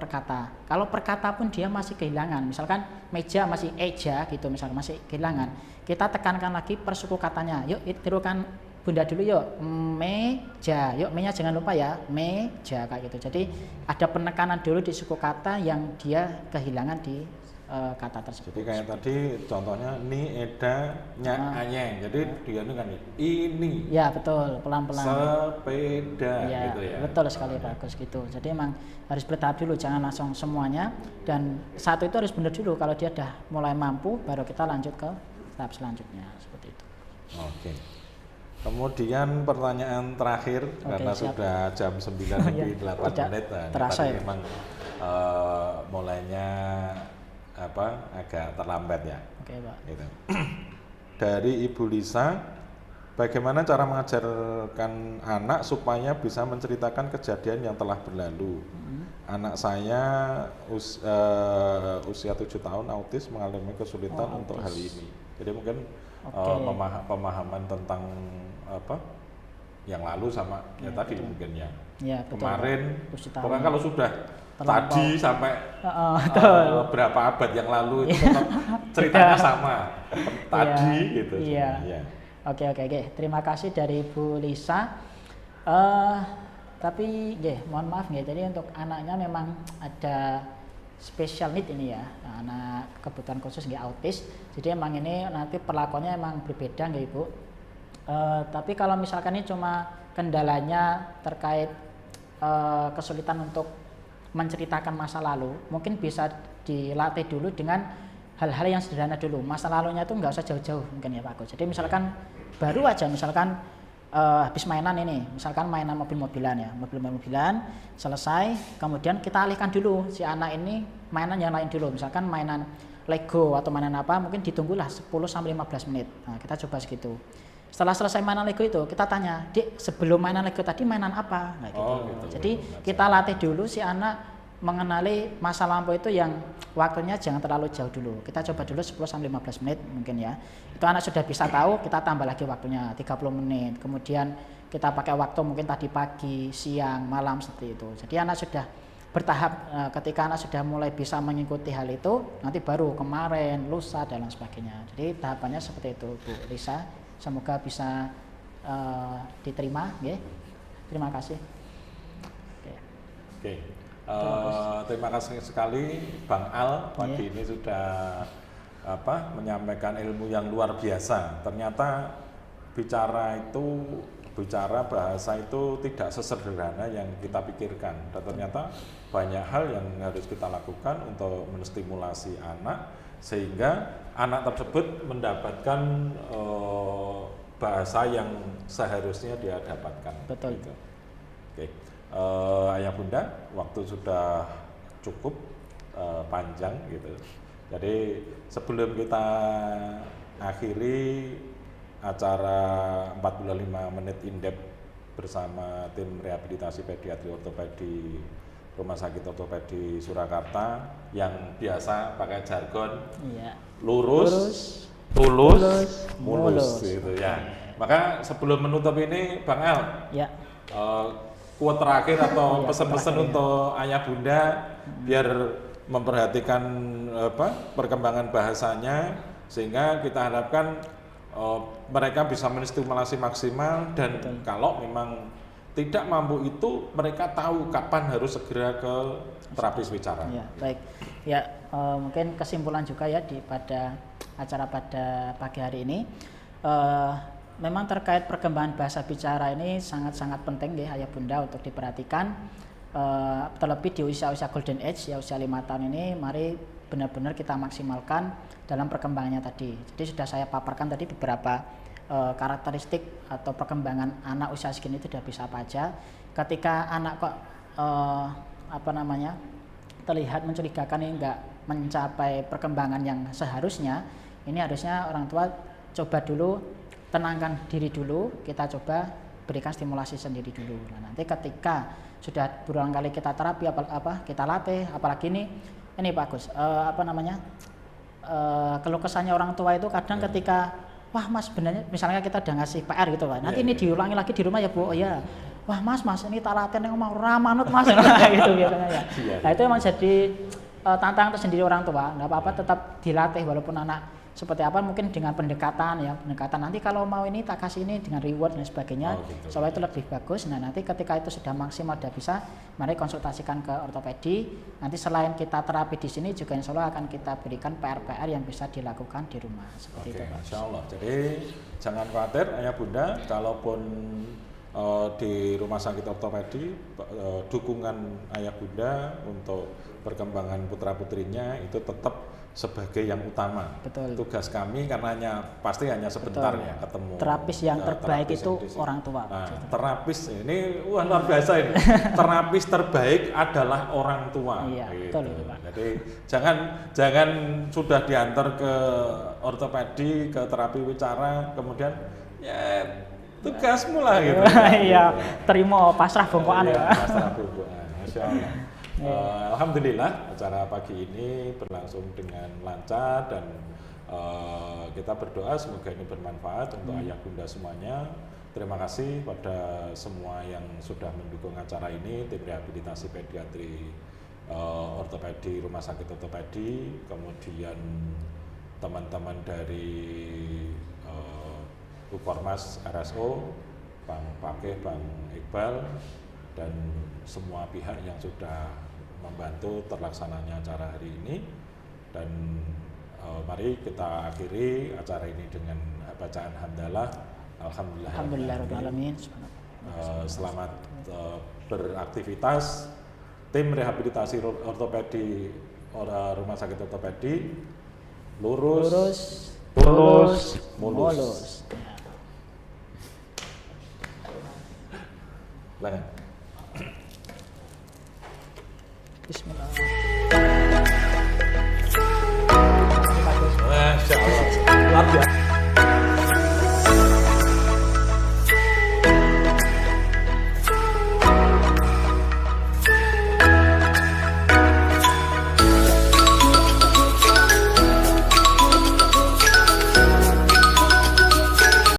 kata. Kalau per kata pun dia masih kehilangan, misalkan meja masih eja gitu, misalkan masih kehilangan, kita tekankan lagi per suku katanya. Yuk tirukan Bunda dulu yuk, meja, yuk me-nya jangan lupa ya, meja kayak gitu. Jadi ada penekanan dulu di suku kata yang dia kehilangan di kata tersebut.
Jadi kayak tadi contohnya ni edanya Ayeng. Jadi dia ini kan ini.
Ya betul, pelan-pelan.
Sepeda
Ya,
gitu ya.
betul sekali bagus gitu. Jadi emang harus bertahap dulu, jangan langsung semuanya. Dan satu itu harus benar dulu. Kalau dia udah mulai mampu, baru kita lanjut ke tahap selanjutnya seperti itu.
Oke. Kemudian pertanyaan terakhir, karena
siap.
sudah jam 9 lebih 8
Tidak
menit, nah,
terasa
tadi
ya.
memang mulainya agak terlambat ya.
Oke Pak.
Gitu. Dari Ibu Lisa, bagaimana cara mengajarkan anak supaya bisa menceritakan kejadian yang telah berlalu? Anak saya usia 7 tahun autis mengalami kesulitan untuk hal ini. Jadi mungkin pemahaman tentang yang lalu sama ya tadi
betul.
mungkin ya.
Ya, betul,
Kemarin,
Pak.
pokoknya kalau sudah
Terlampau.
tadi sampai berapa abad yang lalu itu
Iya.
tetap ceritanya sama tadi
Iya.
gitu.
Iya.
Ya.
Oke. Terima kasih dari Bu Lisa. Tapi mohon maaf jadi untuk anaknya memang ada special need ini ya, anak kebutuhan khusus autis. Jadi emang ini nanti perlakuannya emang berbeda Ibu. Tapi kalau misalkan ini cuma kendalanya terkait kesulitan untuk menceritakan masa lalu, mungkin bisa dilatih dulu dengan hal-hal yang sederhana dulu. Masa lalunya itu nggak usah jauh-jauh mungkin ya Pak Agus. Jadi misalkan baru aja, misalkan habis mainan ini, misalkan mainan mobil-mobilan ya, mobil-mobilan selesai, kemudian kita alihkan dulu si anak ini mainan yang lain dulu, misalkan mainan Lego atau mainan apa, mungkin ditunggulah 10-15 menit. Nah, kita coba segitu. Setelah selesai mainan Lego itu, kita tanya, Dik, sebelum mainan Lego tadi mainan apa? Nah, gitu.
Gitu.
Jadi kita latih dulu si anak mengenali masa lampau itu yang waktunya jangan terlalu jauh dulu. Kita coba dulu 10-15 menit mungkin ya. Itu anak sudah bisa tahu, kita tambah lagi waktunya 30 menit. Kemudian kita pakai waktu mungkin tadi pagi, siang, malam seperti itu. Jadi anak sudah bertahap, ketika anak sudah mulai bisa mengikuti hal itu, nanti baru kemarin, lusa dan lain sebagainya. Jadi tahapannya seperti itu Bu Lisa. Semoga bisa diterima, ya. Terima kasih.
Oke. Terima kasih sekali Bang Al pagi ini sudah menyampaikan ilmu yang luar biasa. Ternyata bicara bahasa itu tidak sesederhana yang kita pikirkan, dan ternyata banyak hal yang harus kita lakukan untuk menstimulasi anak sehingga anak tersebut mendapatkan bahasa yang seharusnya dia dapatkan.
Betul.
Gitu. Oke. Ayah bunda, waktu sudah cukup panjang gitu. Jadi sebelum kita akhiri acara 45 menit in-depth bersama tim rehabilitasi pediatri ortopedi Rumah Sakit Ortopedi Surakarta yang biasa pakai jargon lurus, tulus, mulus gitu ya. Maka sebelum menutup ini Bang El, quote terakhir atau pesan-pesan untuk ayah bunda biar memperhatikan perkembangan bahasanya, sehingga kita harapkan mereka bisa menstimulasi maksimal, dan kalau memang tidak mampu itu mereka tahu kapan harus segera ke terapis bicara.
Ya, baik. Ya, mungkin kesimpulan juga ya pada acara pada pagi hari ini. Memang terkait perkembangan bahasa bicara ini sangat-sangat penting ya ayah bunda untuk diperhatikan, terlebih di usia-usia golden age ya, usia 5 tahun ini mari benar-benar kita maksimalkan dalam perkembangannya tadi. Jadi sudah saya paparkan tadi beberapa karakteristik atau perkembangan anak usia segini itu sudah bisa apa aja. Ketika anak kok terlihat mencurigakan ini enggak mencapai perkembangan yang seharusnya, ini harusnya orang tua coba dulu tenangkan diri dulu, kita coba berikan stimulasi sendiri dulu. Nah, nanti ketika sudah berulang kali kita terapi kita latih, apalagi ini Pak Agus, keluh kesahnya orang tua itu kadang ketika wah Mas, sebenarnya misalnya kita udah ngasih PR gitu Pak, nanti ini diulangi lagi di rumah ya Bu, wah Mas ini tak latihan yang mau ramanut Mas gitu biasanya ya. Nah itu memang jadi tantangan tersendiri orang tua. Nggak apa-apa, tetap dilatih walaupun anak seperti apa, mungkin dengan pendekatan nanti kalau mau ini tak kasih ini dengan reward dan sebagainya, supaya itu lebih bagus. Nah nanti ketika itu sudah maksimal, sudah bisa, mari konsultasikan ke ortopedi. Nanti selain kita terapi di sini juga insya Allah akan kita berikan PR-PR yang bisa dilakukan di rumah seperti itu.
Insya Allah. Jadi jangan khawatir ayah bunda, kalaupun di rumah sakit ortopedi dukungan ayah bunda untuk perkembangan putra putrinya itu tetap sebagai yang utama.
Betul.
Tugas kami karena pasti hanya sebentar ya ketemu.
Terapis yang terbaik itu orang tua.
Nah, terapis ini luar biasa ini. Terapis terbaik adalah orang tua.
Iya,
gitu.
betul itu, Pak.
Jadi jangan sudah diantar ke ortopedi, ke terapi bicara, kemudian ya tugasmu lah gitu.
Iya, terima pasrah bongkoan ya.
Pasrah bongkoan. Masya Allah. Alhamdulillah acara pagi ini berlangsung dengan lancar, dan kita berdoa semoga ini bermanfaat untuk ayah bunda semuanya. Terima kasih pada semua yang sudah mendukung acara ini, tim rehabilitasi pediatri ortopedi Rumah Sakit Ortopedi, kemudian teman-teman dari Ukormas RSO, Bang Pakeh, Bang Iqbal, dan semua pihak yang sudah membantu terlaksananya acara hari ini. Dan mari kita akhiri acara ini dengan bacaan hamdalah.
Alhamdulillahirrahmanirrahim.
Selamat beraktivitas. Tim rehabilitasi ortopedi Rumah Sakit Ortopedi, lurus, tulus, mulus. Silakan.
Bismillah.
Masya Allah. Luar biasa.